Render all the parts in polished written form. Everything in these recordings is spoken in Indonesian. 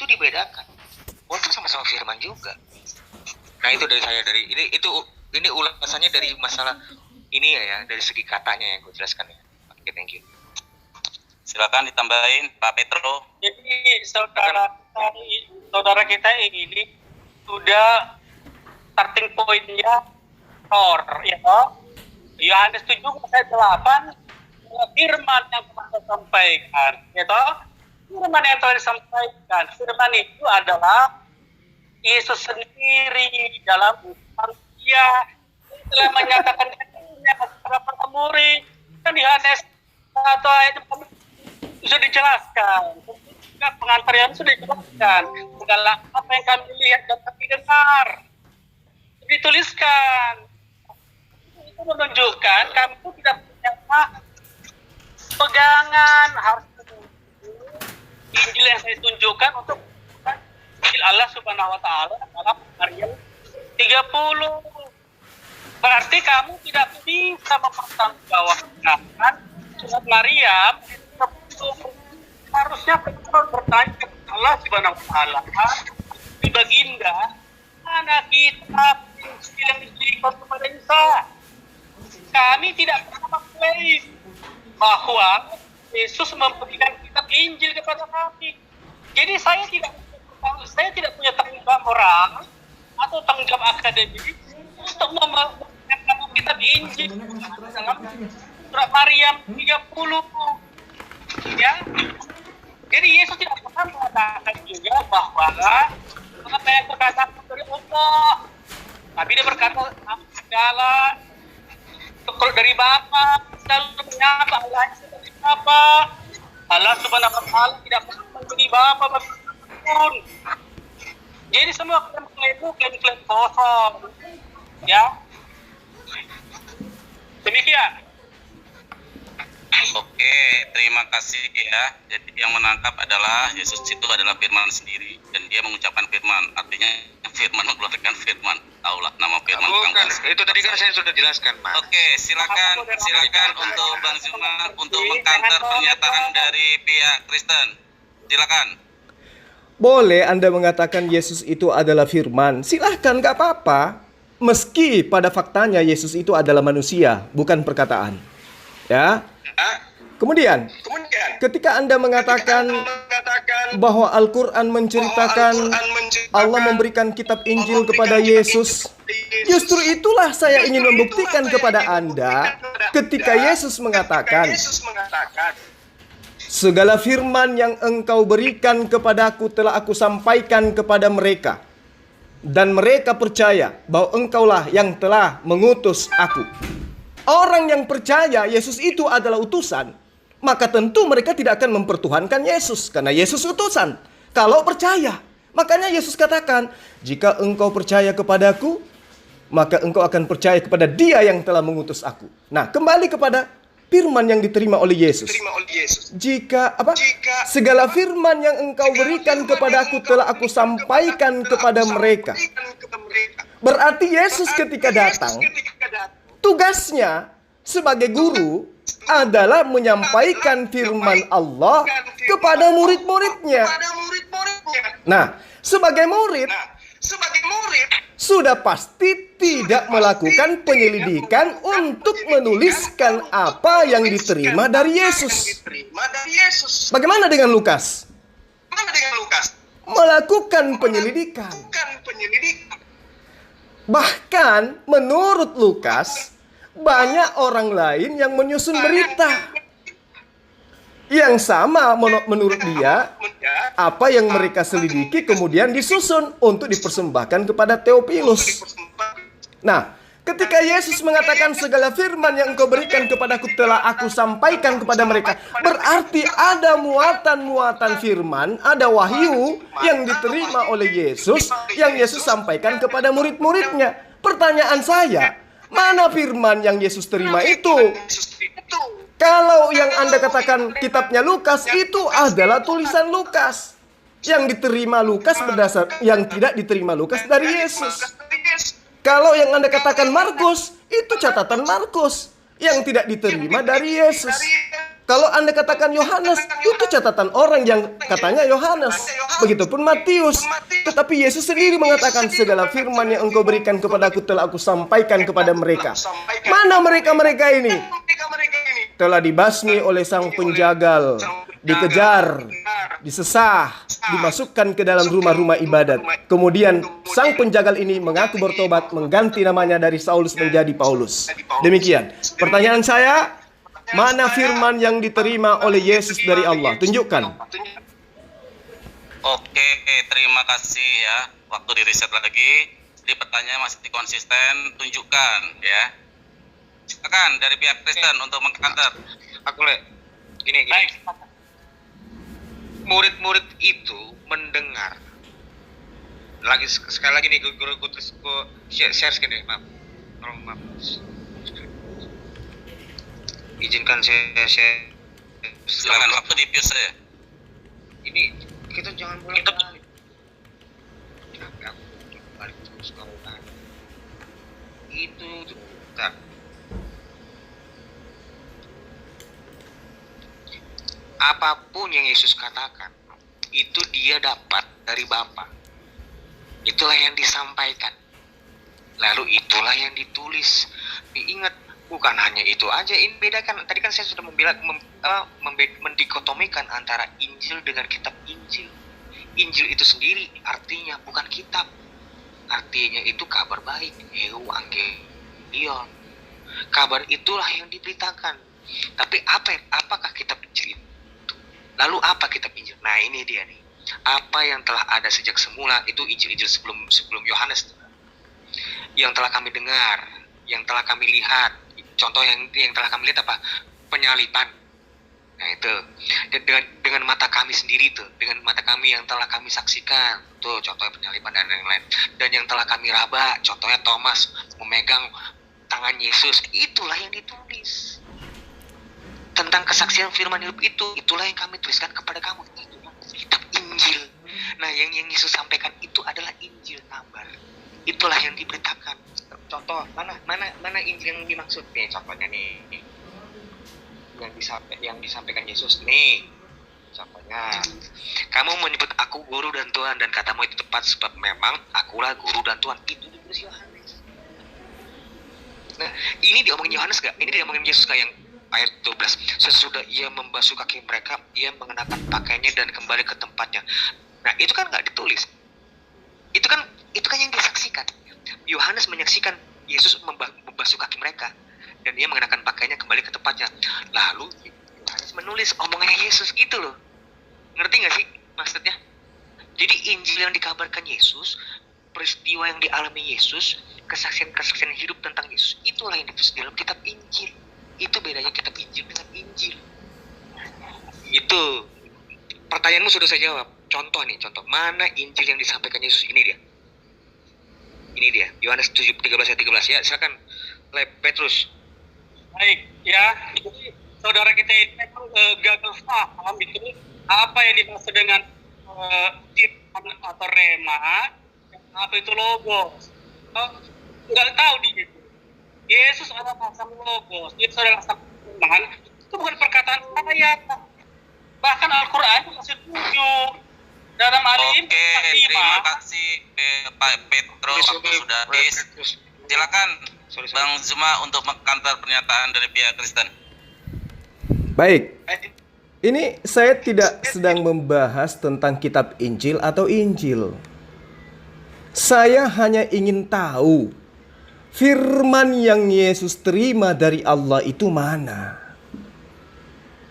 itu dibedakan. Walaupun sama-sama firman juga. Nah itu dari saya, ini ulasannya dari masalah ini ya, dari segi katanya yang gue jelaskan ya. Oke, thank you. Silakan ditambahin Pak Petro. Jadi saudara kita ini sudah starting point-nya ya toh. Yohanes 7 ayat 8 firman yang telah disampaikan, ya toh. Firman yang telah disampaikan, firman itu adalah Yesus sendiri dalam dia telah menyatakan dirinya kepada para murid. Kan Yohanes atau ayat sudah dijelaskan, pengantarnya sudah dijelaskan segala apa yang kami lihat dan kami dengar dituliskan. Itu menunjukkan kami itu tidak punya pegangan, harus Injil yang saya tunjukkan untuk Injil Allah Subhanahu wa taala dalam Maryam 30. Berarti kamu tidak bisa mempertanggungjawabkan surat Maryam. Harusnya kita bertanya kepada Allah Subhanahu wa taala di baginda, mana kitab yang diberikan kepada Isa. Kami tidak pernah mengklaim bahwa Yesus memberikan kitab Injil kepada kami. Jadi saya tidak punya tanggung jawab moral atau tanggung jawab akademik untuk memberikan kitab Injil dalam surat Maryam 30. Ya. Jadi Yesus tidak pernah mengatakan juga bahwa apa yang berkata dari Allah. Tapi dia berkata segala kalau dari Bapa selalu menyapa Allah dari Bapa. Allah Subhanahu wa taala tidak pernah menjadi Bapa pun. Jadi semua klaim kosong. Ya. Demikian. Oke, terima kasih ya. Jadi yang menangkap adalah Yesus itu adalah firman sendiri dan dia mengucapkan firman, artinya firman mengeluarkan firman. Taulah nama firman. Bukan, itu tadi kan saya sudah jelaskan, Pak. Oke, silakan untuk Bang Zuma untuk mengkantar pernyataan dari pihak Kristen. Silakan. Boleh Anda mengatakan Yesus itu adalah firman, silahkan, gak apa-apa. Meski pada faktanya Yesus itu adalah manusia, bukan perkataan. Ya. Kemudian, ketika Anda mengatakan bahwa Al-Quran menceritakan Allah memberikan kitab Injil kepada Yesus, justru itulah saya ingin membuktikan kepada Anda ketika Yesus mengatakan, segala firman yang engkau berikan kepadaku telah aku sampaikan kepada mereka. Dan mereka percaya bahwa engkaulah yang telah mengutus aku. Orang yang percaya Yesus itu adalah utusan, maka tentu mereka tidak akan mempertuhankan Yesus, karena Yesus utusan. Kalau percaya, makanya Yesus katakan, jika engkau percaya kepadaku, maka engkau akan percaya kepada Dia yang telah mengutus aku. Nah, kembali kepada firman yang diterima oleh Yesus. Jika segala firman yang engkau berikan kepadaku telah aku sampaikan kepada mereka. Berarti Yesus ketika datang, tugasnya sebagai guru adalah menyampaikan firman Allah kepada murid-muridnya. Nah, sebagai murid sudah pasti tidak melakukan penyelidikan untuk menuliskan apa yang diterima dari Yesus. Bagaimana dengan Lukas? Melakukan penyelidikan. Bahkan menurut Lukas, banyak orang lain yang menyusun berita yang sama menurut dia. Apa yang mereka selidiki kemudian disusun untuk dipersembahkan kepada Theophilus. Nah, ketika Yesus mengatakan segala firman yang engkau berikan kepadaku telah aku sampaikan kepada mereka, berarti ada muatan-muatan firman, ada wahyu yang diterima oleh Yesus yang Yesus sampaikan kepada murid-muridnya. Pertanyaan saya, mana firman yang Yesus terima itu? Kalau yang Anda katakan kitabnya Lukas, itu adalah tulisan Lukas. Yang diterima Lukas yang tidak diterima Lukas dari Yesus. Kalau yang Anda katakan Markus, itu catatan Markus yang tidak diterima dari Yesus. Kalau Anda katakan Yohanes, itu catatan orang yang katanya Yohanes. Begitupun Matius. Tetapi Yesus sendiri mengatakan, segala firman yang engkau berikan kepadaku telah aku sampaikan kepada mereka. Mana mereka-mereka ini? Telah dibasmi oleh sang penjagal, dikejar, disesah, dimasukkan ke dalam rumah-rumah ibadat. Kemudian sang penjagal ini mengaku bertobat, mengganti namanya dari Saulus menjadi Paulus. Demikian. Pertanyaan saya, mana firman yang diterima oleh Yesus dari Allah? Tunjukkan. Oke, terima kasih ya. Waktu di riset lagi. Jadi pertanyaan masih konsisten, tunjukkan ya. Silakan dari pihak Kristen untuk mengkantar. Aku gini. Murid-murid itu mendengar. Sekali lagi nih, guru share screen nih, maaf. Izinkan saya share. Silakan, waktu di pause saya. Ini kita jangan bolak-balik. Balik terus kalau itu bentar. Apapun yang Yesus katakan, itu dia dapat dari Bapa. Itulah yang disampaikan. Lalu itulah yang ditulis. Ingat, bukan hanya itu aja. Ini bedakan. Tadi kan saya sudah mendikotomikan antara Injil dengan kitab Injil. Injil itu sendiri artinya bukan kitab. Artinya itu kabar baik. Evangelion. Kabar itulah yang diberitakan. Tapi apakah kitab Injil itu? Lalu apa kitab Injil? Nah, ini dia nih. Apa yang telah ada sejak semula itu Injil-Injil sebelum Yohanes. Yang telah kami dengar, yang telah kami lihat. Contoh yang telah kami lihat apa? Penyaliban. Nah, itu. Dengan mata kami sendiri tuh, dengan mata kami yang telah kami saksikan. Tuh, contohnya penyaliban dan lain-lain. Dan yang telah kami raba, contohnya Thomas memegang tangan Yesus. Itulah yang ditulis. Tentang kesaksian firman hidup itulah yang kami tuliskan kepada kamu. Itulah kitab Injil. Nah, yang Yesus sampaikan itu adalah Injil kabar. Itulah yang diberitakan. Contoh, mana Injil yang dimaksud nih? Contohnya nih, yang disampaikan Yesus nih. Contohnya, kamu menyebut aku guru dan Tuhan, dan katamu itu tepat sebab memang akulah guru dan Tuhan. Itu ditulis Yohanes. Nah, ini diomongin Yohanes gak? Ini diomongin Yesus gak yang ayat 12. Sesudah ia membasuh kaki mereka, ia mengenakan pakaiannya dan kembali ke tempatnya. Nah, itu kan nggak ditulis. Itu kan yang disaksikan. Yohanes menyaksikan Yesus membasuh kaki mereka dan ia mengenakan pakaiannya kembali ke tempatnya. Lalu Yohanes menulis omongannya Yesus gitu loh. Ngerti nggak sih maksudnya? Jadi Injil yang dikabarkan Yesus, peristiwa yang dialami Yesus, kesaksian-kesaksian hidup tentang Yesus, itulah yang ditulis dalam kitab Injil. Itu bedanya kitab Injil dengan Injil. Itu pertanyaanmu sudah saya jawab. Contoh. Mana Injil yang disampaikan Yesus? Ini dia. Yohanes 13 ayat 13 ya. Silakan Petrus. Baik, ya. Jadi saudara kita ini memang gagal paham itu apa yang dimaksud dengan firman atau rema, apa itu logos. Nggak tahu dia itu. Yesus adalah sang logos, Yesus adalah sang firman. Itu bukan perkataan saya. Bahkan Al-Quran masih tujuh dalam Al-Im. Oke, terima kasih Pak Petro. Waktu sudah habis. Silakan Bang Zuma untuk mengkantar pernyataan dari pihak Kristen. Baik. Ini saya tidak sedang membahas tentang kitab Injil atau Injil. Saya hanya ingin tahu firman yang Yesus terima dari Allah itu mana?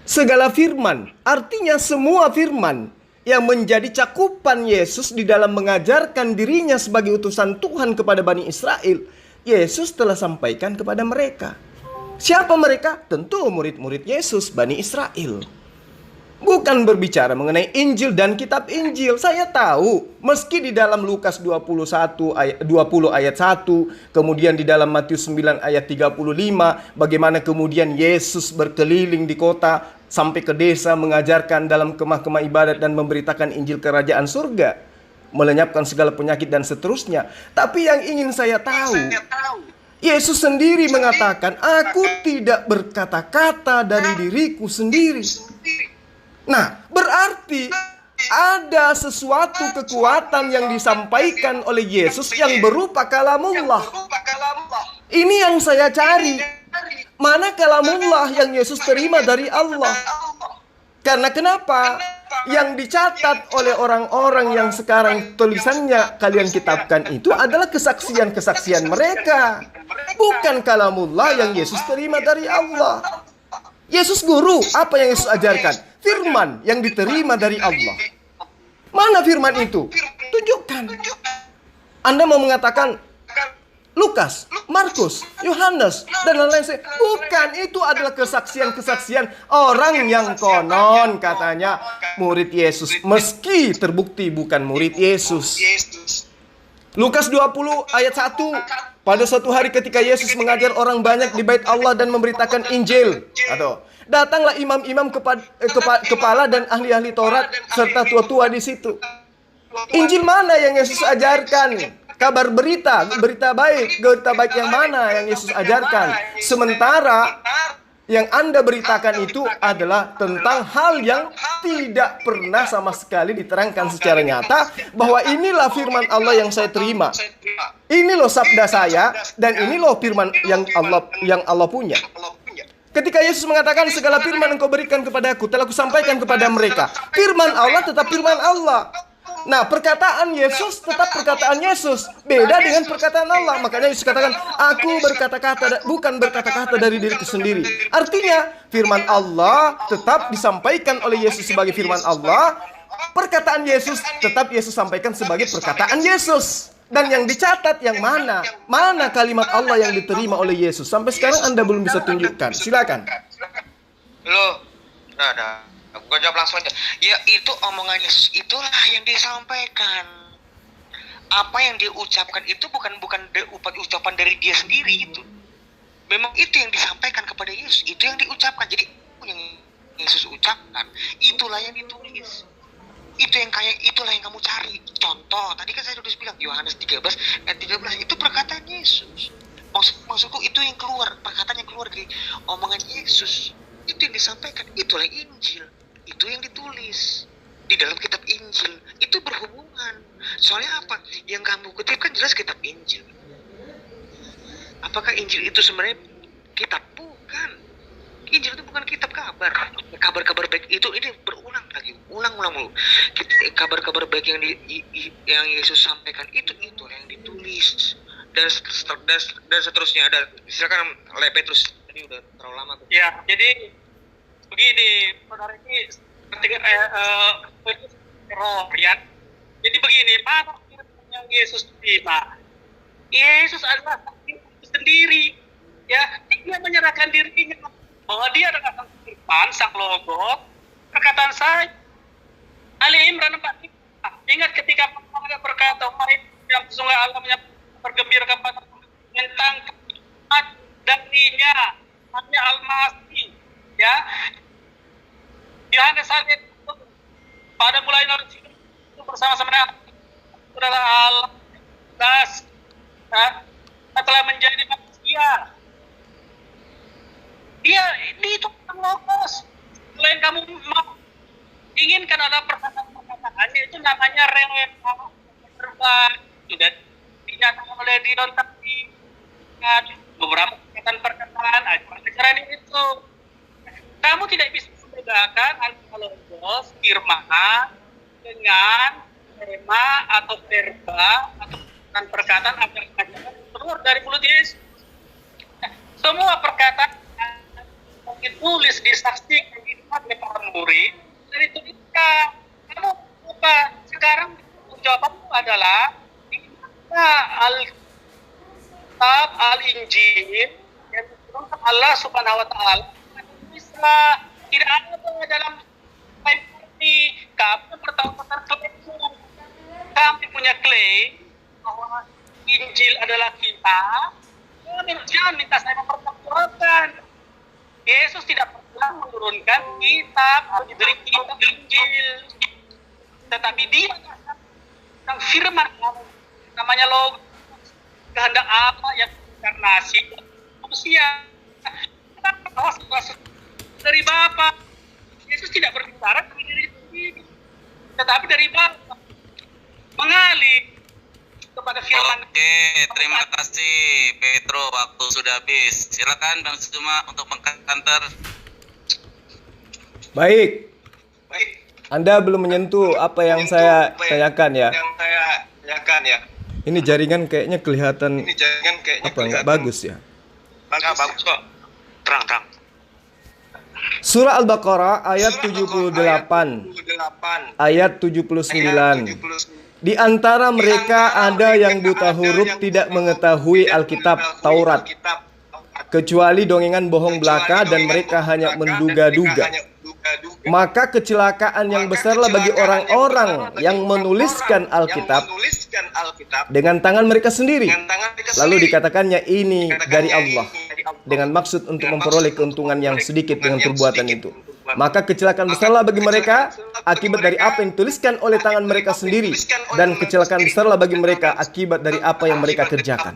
Segala firman, artinya semua firman yang menjadi cakupan Yesus di dalam mengajarkan dirinya sebagai utusan Tuhan kepada Bani Israel, Yesus telah sampaikan kepada mereka. Siapa mereka? Tentu murid-murid Yesus, Bani Israel. Bukan berbicara mengenai Injil dan kitab Injil. Saya tahu, meski di dalam Lukas 20 ayat 1, kemudian di dalam Matius 9 ayat 35, bagaimana kemudian Yesus berkeliling di kota sampai ke desa mengajarkan dalam kemah-kemah ibadat dan memberitakan Injil kerajaan surga, melenyapkan segala penyakit dan seterusnya. Tapi yang ingin saya tahu, Yesus sendiri mengatakan, aku tidak berkata-kata dari diriku sendiri. Nah, berarti ada sesuatu kekuatan yang disampaikan oleh Yesus yang berupa kalamullah. Ini yang saya cari. Mana kalamullah yang Yesus terima dari Allah? Karena kenapa? Yang dicatat oleh orang-orang yang sekarang tulisannya kalian kitabkan itu adalah kesaksian-kesaksian mereka. Bukan kalamullah yang Yesus terima dari Allah. Yesus guru, apa yang Yesus ajarkan? Firman yang diterima dari Allah. Mana firman itu? Tunjukkan. Anda mau mengatakan Lukas, Markus, Yohanes, dan lain-lain. Bukan, itu adalah kesaksian-kesaksian orang yang konon katanya murid Yesus, meski terbukti bukan murid Yesus. Lukas 20 ayat 1. Pada suatu hari ketika Yesus mengajar orang banyak di bait Allah dan memberitakan Injil, datanglah imam-imam kepala dan ahli-ahli Taurat serta tua-tua di situ. Injil mana yang Yesus ajarkan? Kabar berita baik yang mana yang Yesus ajarkan? Sementara yang Anda beritakan itu adalah tentang hal yang tidak pernah sama sekali diterangkan secara nyata, bahwa inilah firman Allah yang saya terima. Ini loh sabda saya, dan ini loh firman yang Allah punya. Ketika Yesus mengatakan segala firman yang kau berikan kepadaku telah kusampaikan kepada mereka. Firman Allah tetap firman Allah. Nah, perkataan Yesus tetap perkataan Yesus. Beda dengan perkataan Allah. Makanya Yesus katakan, aku bukan berkata-kata dari diriku sendiri. Artinya, firman Allah tetap disampaikan oleh Yesus sebagai firman Allah. Perkataan Yesus tetap Yesus sampaikan sebagai perkataan Yesus. Dan yang dicatat yang mana? Mana kalimat Allah yang diterima oleh Yesus? Sampai sekarang Anda belum bisa tunjukkan. Silakan. Loh, ada. Gue jawab langsung aja. Ya, itu omongan Yesus itulah yang disampaikan. Apa yang dia ucapkan itu bukan ucapan dari dia sendiri itu. Memang itu yang disampaikan kepada Yesus, itu yang diucapkan. Jadi yang Yesus ucapkan, itulah yang ditulis. Itulah yang kamu cari. Contoh, tadi kan saya sudah bilang Yohanes 13 ayat 13 itu perkataan Yesus. Maksudku itu yang keluar, perkataan yang keluar dari omongan Yesus. Itu yang disampaikan, itulah Injil. Itu yang ditulis di dalam kitab Injil. Itu berhubungan. Soalnya apa? Yang kamu kutip kan jelas kitab Injil. Apakah Injil itu sebenarnya kitab? Bukan. Injil itu bukan kitab kabar. Kabar-kabar baik itu ini berulang lagi, ulang-ulang mulu. Kabar-kabar baik yang Yesus sampaikan itu yang ditulis. Dan seterusnya. Ada silakan oleh Petrus. Tadi udah terlalu lama tuh. Ya, jadi begini, saudara ini ya. Jadi begini, mana yang Yesus terima? Yesus adalah Yesus sendiri, ya. Dia menyerahkan dirinya bahwa dia adalah Firman, Sang Logos. Perkataan saya, Ali Imran 4. Ingat ketika Allah berkata, yang sesungguhnya Allah bergembira kepada tentang darinya, hanya Al-Masih, ya. Yohanes 1 pada mulai itu bersama-sama adalah Allah telah menjadi manusia. Dia itu logos. Selain kamu inginkan ada perkataan-perkataannya, itu namanya rema sudah dinyatakan oleh Dion tadi. Beberapa perkataan ajaran itu kamu tidak bisa membedakan antara logos firman dengan rema atau verba atau perkataan ajaran keluar dari mulut Yesus. Semua perkataan yang ditulis disaksikan oleh para murid dari itu kamu apa sekarang jawabanmu adalah Alkitab, Al-Injil yang diturunkan Allah Subhanahu wa taala bisa tidak ada dalam ini. Kami bertahun-tahun klaim, kami punya klaim bahwa Injil adalah kitab. Jangan minta saya mempertentangkan. Yesus tidak pernah menurunkan kitab atau diberi kitab Injil, tetapi dia yang firman namanya logos, kehendak apa yang inkarnasi manusia. Dari Bapa. Yesus tidak berbicara dari diri sendiri, tetapi dari Bapa. Mengalir kepada firman. Oke, terima kasih Petro, waktu sudah habis. Silakan Bang Suma untuk mengkanter. Baik, Baik, Anda belum menyentuh apa yang saya tanyakan ya. yang saya tanyakan ya. Ini jaringan kayaknya kelihatan Ini jangan kayaknya apa nggak bagus ya. bagus kok. Terang. Surah Al-Baqarah ayat 78, ayat 79. Di antara mereka ada yang buta huruf tidak mengetahui Alkitab Taurat, kecuali dongengan bohong belaka dan mereka hanya menduga-duga. Maka kecelakaan yang besarlah bagi orang-orang yang menuliskan Alkitab dengan tangan mereka sendiri. Lalu dikatakannya ini dari Allah, dengan maksud untuk memperoleh keuntungan yang sedikit dengan perbuatan itu. Maka kecelakaan besarlah bagi mereka akibat dari apa yang dituliskan oleh tangan mereka sendiri, dan kecelakaan besarlah bagi mereka akibat dari apa yang mereka kerjakan.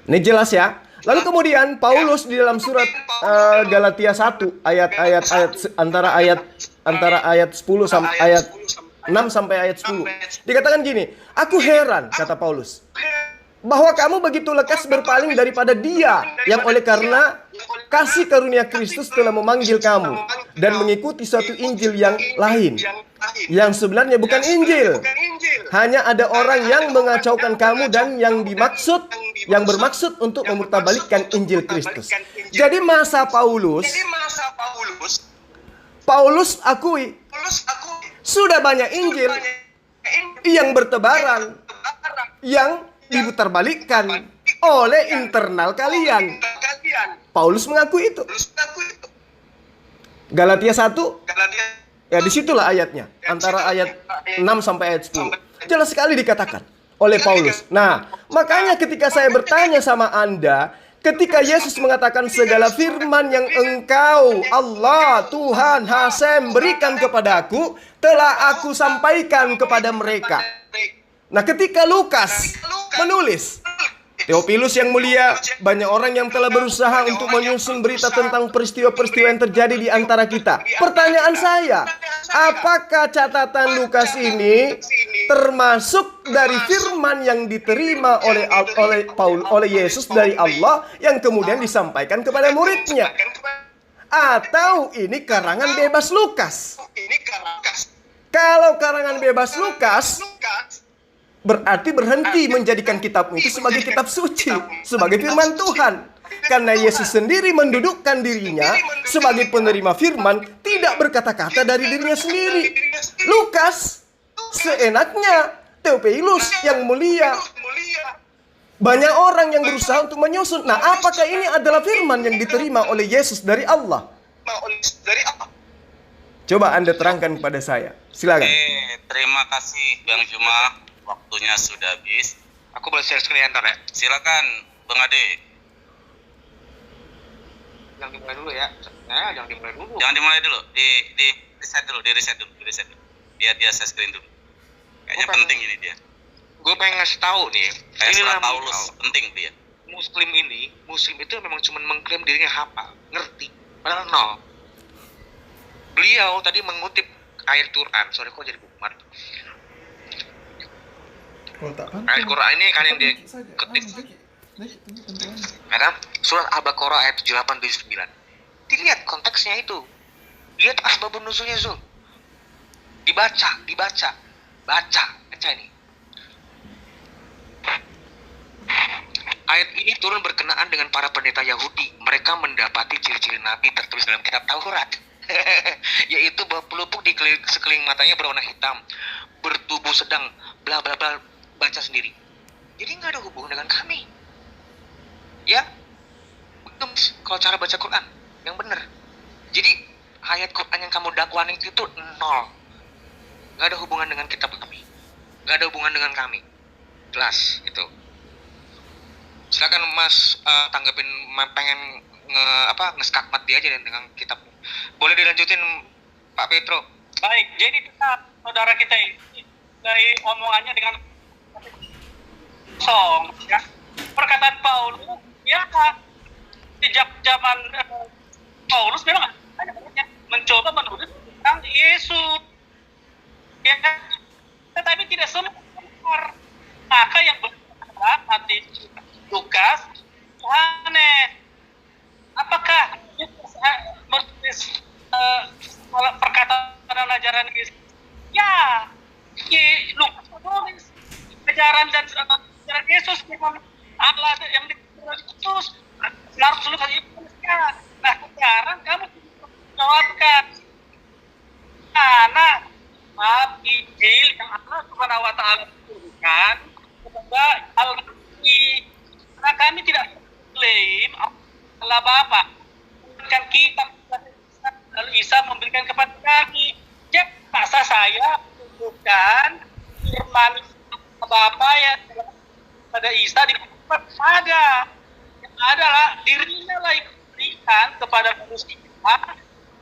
Ini jelas ya. Lalu kemudian Paulus di dalam surat Galatia 1 ayat antara ayat 10 sampai ayat 6 sampai ayat 10 dikatakan gini, "Aku heran," kata Paulus, "bahwa kamu begitu lekas berpaling daripada Dia yang oleh karena kasih karunia Kristus telah memanggil kamu dan mengikuti suatu Injil yang lain, yang sebenarnya bukan Injil. Hanya ada orang yang mengacaukan kamu dan yang bermaksud untuk memutarbalikkan Injil Kristus." Jadi masa Paulus akui sudah banyak Injil yang bertebaran, yang diputarbalikkan oleh internal kalian. Paulus mengakui itu. Galatia 1, ya disitulah ayatnya, antara ayat 6 sampai ayat 10. Jelas sekali dikatakan oleh Paulus. Nah, makanya ketika saya bertanya sama Anda, ketika Yesus mengatakan segala firman yang engkau, Allah, Tuhan, Hasem, berikan kepadaku, telah aku sampaikan kepada mereka. Nah, ketika Lukas menulis, Theophilus yang mulia, banyak orang yang telah berusaha untuk menyusun berita tentang peristiwa-peristiwa yang terjadi di antara kita. Pertanyaan saya, apakah catatan Lukas ini termasuk dari firman yang diterima oleh Yesus dari Allah yang kemudian disampaikan kepada muridnya? Atau ini karangan bebas Lukas? Kalau karangan bebas Lukas, berarti berhenti menjadikan kitab itu sebagai kitab suci, sebagai firman Tuhan. Karena Yesus sendiri mendudukkan dirinya sebagai penerima firman, tidak berkata-kata dari dirinya sendiri. Lukas seenaknya, Theophilus yang mulia, banyak orang yang berusaha untuk menyusun. Nah, apakah ini adalah firman yang diterima oleh Yesus dari Allah? Coba Anda terangkan kepada saya. Silakan. Terima kasih Bang Juma. Waktunya sudah habis. Aku boleh share screen ntar ya. Silakan Bang Ade. Jangan dimulai dulu ya. Jangan dimulai dulu. Jangan dimulai dulu. Di reset dulu. Biar dia share screen dulu. Kayaknya penting ini dia. Gue pengen ngasih tahu nih. Kayak Inilah surat Paulus, penting dia. Muslim itu memang cuma mengklaim dirinya hafal, ngerti. Padahal nol. Beliau tadi mengutip ayat Quran. Sorry kok jadi bukmar. Ayat Quran ini kan yang diketik. Karena surat Al-Baqarah ayat 78-79. Dilihat konteksnya itu. Lihat asbabun nuzulnya Zul. Baca ini. Ayat ini turun berkenaan dengan para pendeta Yahudi. Mereka mendapati ciri-ciri Nabi tertulis dalam kitab Taurat. Yaitu bahwa pelupuk di sekeliling matanya berwarna hitam, bertubuh sedang, bla bla bla. Baca sendiri. Jadi nggak ada hubungan dengan kami. Ya, betul kalau cara baca Quran yang benar. Jadi ayat Quran yang kamu dakwain itu nol. Nggak ada hubungan dengan kitab kami. Nggak ada hubungan dengan kami. Jelas itu. Silakan Mas tanggapin, pengen ngeskakmat dia aja dengan kitab. Boleh dilanjutin Pak Petro. Baik, jadi saudara kita ini dari omongannya dengan kosong, ya. Perkataan Paulus ya sejak zaman Paulus memang ada mencoba menulis tentang Yesus, ya kan? Tetapi tidak semua benar. Maka yang benar Matius, Lukas, Yohanes. Apakah Yesus menulis perkataan dan ajaran Yesus? Ya, Lukas menulis ajaran dan ajaran Yesus memang Allah yang dikatakan Yesus. Harus Lukas Yohanes. Nah, sekarang kamu menjawabkan karena Injil yang Allah Subhanahu wa taala turunkan kepada Al-Masih. Karena kami tidak klaim Allah Bapa memberikan kita, lalu Isa memberikan kepada kami. Ya, masa saya bukan firman Bapa yang pada Isa ada. Yang adalah dirinya lah yang diberikan kepada manusia.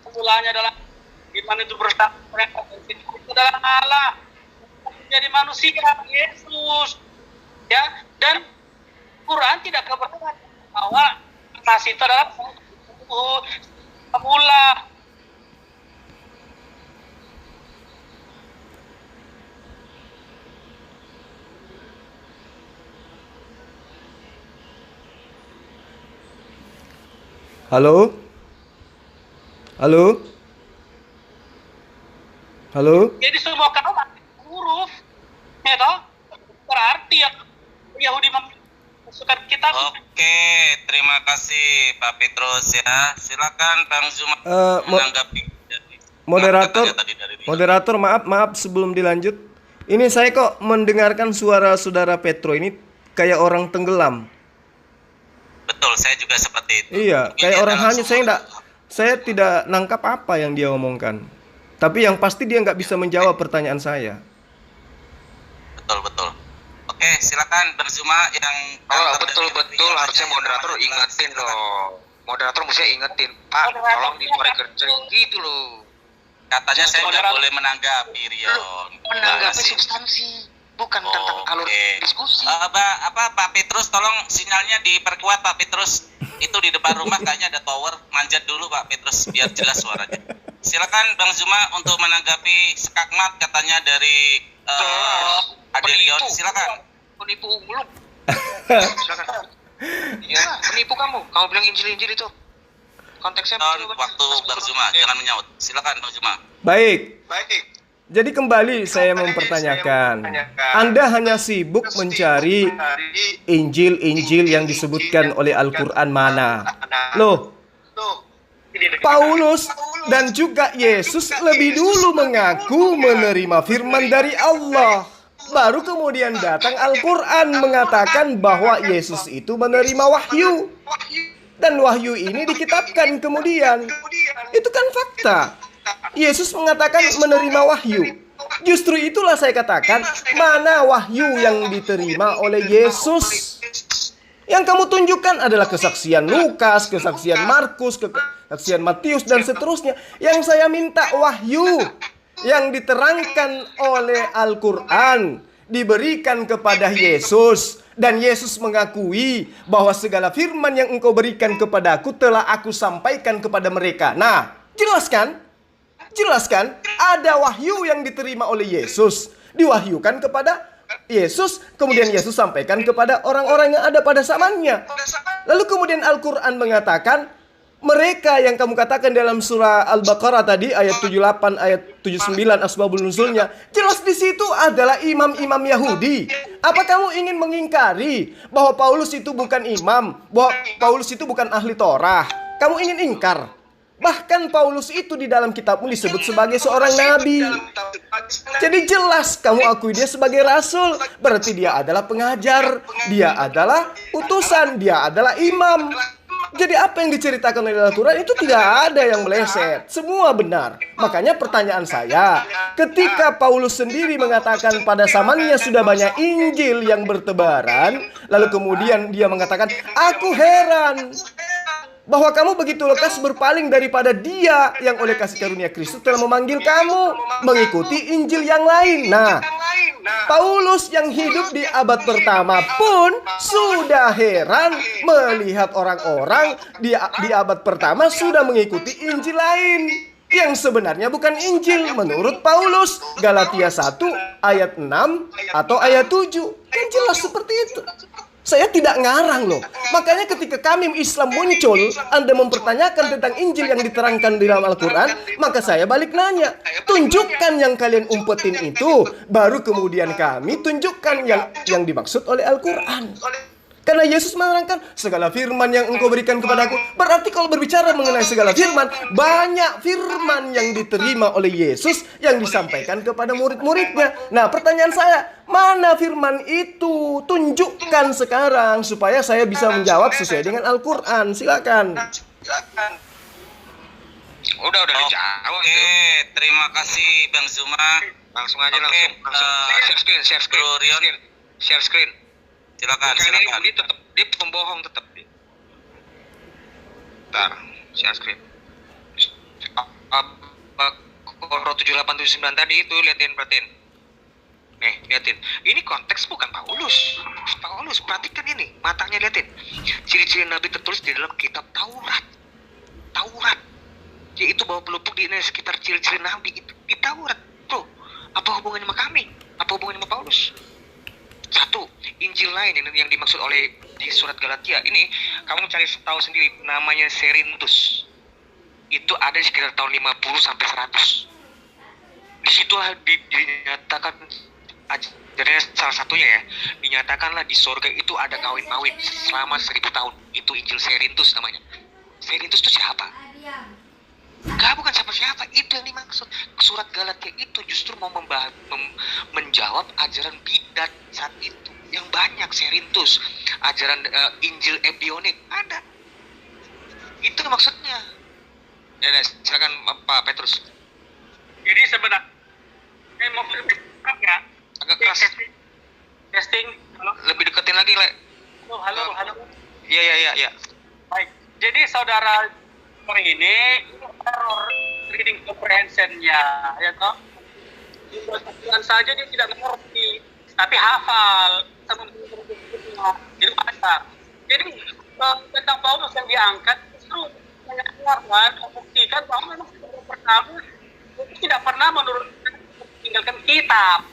Mulanya adalah firman itu bersama itu adalah Allah menjadi manusia Yesus, ya. Dan Quran tidak keberatan bahwa Masih itu adalah mula. Halo? Halo? Halo? Jadi semua kaum huruf, ya toh? Berarti yang Yahudi memasukkan kitab. Oke, terima kasih Pak Petrus ya. Silakan Bang Zuma menanggapi. Moderator, maaf sebelum dilanjut. Ini saya kok mendengarkan suara saudara Petro ini kayak orang tenggelam. Betul, saya juga seperti itu. Iya, kayak orang hanyut. Saya tidak nangkap apa yang dia omongkan. Tapi yang pasti dia nggak bisa menjawab pertanyaan saya. Betul. Oke, silakan Bang Zuma yang betul harusnya moderator ingetin loh. Moderator mesti ingetin, Pak, tolong dikoreksi gitu loh. Katanya saya nggak boleh menanggapi, Rion. Menanggapi substansi, bukan tentang alur diskusi. Pak Petrus, tolong sinyalnya diperkuat Pak Petrus. Itu di depan rumah kayaknya ada tower, manjat dulu Pak Petrus biar jelas suaranya. Silakan Bang Zuma untuk menanggapi skakmat katanya dari Adelion. Silakan. Penipu lu. Silakan. Iya, penipu kamu. Kamu bilang Injil itu. Konteksnya waktu Bang Zuma, jangan menyaut. Silakan Bang Zuma. Baik. Jadi kembali saya mempertanyakan, Anda hanya sibuk mencari Injil yang disebutkan oleh Al-Quran mana? Loh, Paulus dan juga Yesus lebih dulu mengaku menerima firman dari Allah. Baru kemudian datang Al-Quran mengatakan bahwa Yesus itu menerima wahyu. Dan wahyu ini dikitabkan kemudian. Itu kan fakta. Yesus mengatakan menerima wahyu. Justru itulah saya katakan, mana wahyu yang diterima oleh Yesus? Yang kamu tunjukkan adalah kesaksian Lukas, kesaksian Markus, kesaksian Matius, dan seterusnya. Yang saya minta wahyu yang diterangkan oleh Al-Quran diberikan kepada Yesus. Dan Yesus mengakui bahwa segala firman yang engkau berikan kepadaku telah aku sampaikan kepada mereka. Nah, jelaskan, ada wahyu yang diterima oleh Yesus, diwahyukan kepada Yesus, kemudian Yesus sampaikan kepada orang-orang yang ada pada zamannya. Lalu kemudian Al-Quran mengatakan, mereka yang kamu katakan dalam surah Al-Baqarah tadi, ayat 78, ayat 79, asbabul nuzulnya, jelas di situ adalah imam-imam Yahudi. Apa kamu ingin mengingkari bahwa Paulus itu bukan imam, bahwa Paulus itu bukan ahli Torah? Kamu ingin ingkar? Bahkan Paulus itu di dalam kitabmu disebut sebagai seorang nabi. Jadi jelas kamu akui dia sebagai rasul. Berarti dia adalah pengajar, dia adalah utusan, dia adalah imam. Jadi apa yang diceritakan oleh Al-Quran itu tidak ada yang meleset. Semua benar. Makanya pertanyaan saya, ketika Paulus sendiri mengatakan pada zamannya sudah banyak Injil yang bertebaran, lalu kemudian dia mengatakan, aku heran bahwa kamu begitu lekas berpaling daripada dia yang oleh kasih karunia Kristus telah memanggil kamu mengikuti Injil yang lain. Nah, Paulus yang hidup di abad pertama pun sudah heran melihat orang-orang di abad pertama sudah mengikuti Injil lain yang sebenarnya bukan Injil menurut Paulus. Galatia 1 ayat 6 atau ayat 7. Kan jelas seperti itu. Saya tidak ngarang loh. Makanya ketika kami Islam muncul, Anda mempertanyakan tentang Injil yang diterangkan di dalam Al-Quran, maka saya balik nanya, tunjukkan yang kalian umpetin itu, baru kemudian kami tunjukkan yang dimaksud oleh Al-Quran. Karena Yesus menerangkan segala firman yang engkau berikan kepadaku. Berarti kalau berbicara mengenai segala firman, banyak firman yang diterima oleh Yesus yang disampaikan kepada murid-muridnya. Nah, pertanyaan saya, mana firman itu? Tunjukkan sekarang supaya saya bisa menjawab sesuai dengan Al-Quran. Silakan. Udah dijawab. Oke, terima kasih Bang Zuma. Langsung aja, Oke, share screen. Bro Rion. Share screen. Silakan. Dia pembohong tetap. Bentar, share screen. Koro 7879 tadi itu perhatiin. Nih, liatin. Ini konteks bukan Paulus. Paulus, perhatikan ini. Matanya liatin. Ciri-ciri Nabi tertulis di dalam kitab Taurat. Yaitu bahwa pelupuk di ini sekitar ciri-ciri Nabi itu di Taurat. Bro, apa hubungannya sama kami? Apa hubungannya sama Paulus? Satu, Injil lain yang dimaksud oleh di surat Galatia ini, kamu cari tahu sendiri, namanya Serintus. Itu ada di sekitar tahun 50 sampai 100. Di situ dinyatakan ajarannya salah satunya ya, dinyatakanlah di surga itu ada kawin-mawin selama 1000 tahun. Itu Injil Serintus namanya. Serintus itu siapa? Bukan siapa-siapa, itu yang dimaksud. Surat Galatia itu justru mau menjawab ajaran bidat saat itu yang banyak. Serintus, ajaran Injil Ebionik ada. Itu maksudnya. Ya, silakan Pak Petrus. Jadi sebenarnya mau nggak? Agak keras. Testing. Halo. Lebih deketin lagi, Le. Halo. Iya. Baik. Jadi saudara ini error reading comprehension-nya, ya toh. Bukan saja dia tidak mengerti, tapi hafal sama jadi pasar. Jadi tentang Paulus yang diangkat justru menyadarkan, membuktikan bahwa memang pertama itu tidak pernah meninggalkan kitab.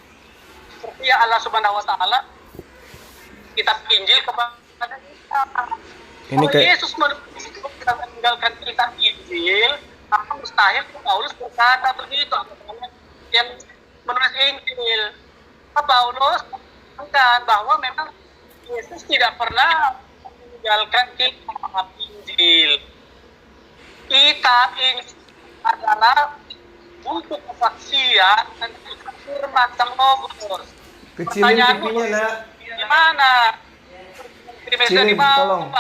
Seperti yang Allah Subhanahu Wa Taala kitab Injil kepada kita. Ini kayak Yesus meninggalkan kitab Injil, maka mustahil Paulus berkata begitu. Yang menulis Injil, Paulus mengatakan bahwa memang Yesus tidak pernah meninggalkan kitab Injil. Kitab Injil adalah buku kesaksian dan firman Logos. kecilin pipinya, Nak. Gimana? Kecilin, tolong.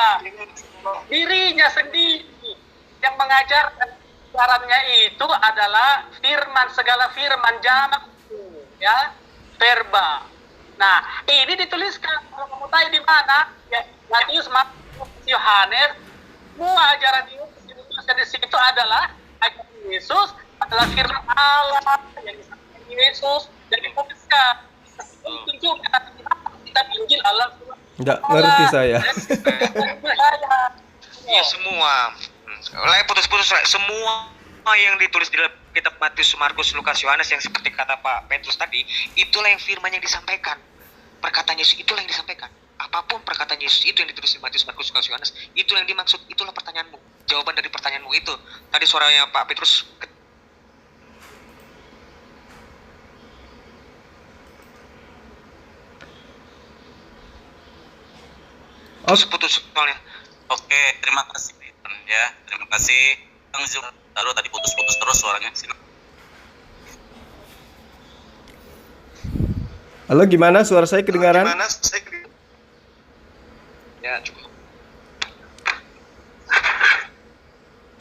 Dirinya sendiri yang mengajarkan caranya itu adalah firman, segala firman jamak itu, ya, verba. Nah, ini dituliskan kalau kamu tahu di mana, ya, Matius, Markus, Yohanes, semua ajaran Yesus di situ adalah ajaran Yesus, adalah firman Allah yang disampaikan Yesus dan dituliskan. Tunjukkan kita Injil Allah. Nggak ngerti saya. Ya semua. Putus-putus. Semua yang ditulis di dalam kitab Matius, Markus, Lukas, Yohanes yang seperti kata Pak Petrus tadi, itulah yang firman yang disampaikan. Perkataan Yesus itulah yang disampaikan. Apapun perkataan Yesus itu yang ditulis di Matius, Markus, Lukas, Yohanes, itulah yang dimaksud. Itulah pertanyaanmu. Jawaban dari pertanyaanmu itu. Tadi suaranya Pak Petrus putus soalnya. Oke, terima kasih Peter ya. Terima kasih Bang Zuma. Lalu tadi putus-putus terus suaranya. Silakan. Halo, gimana suara saya kedengaran? Ya, cukup.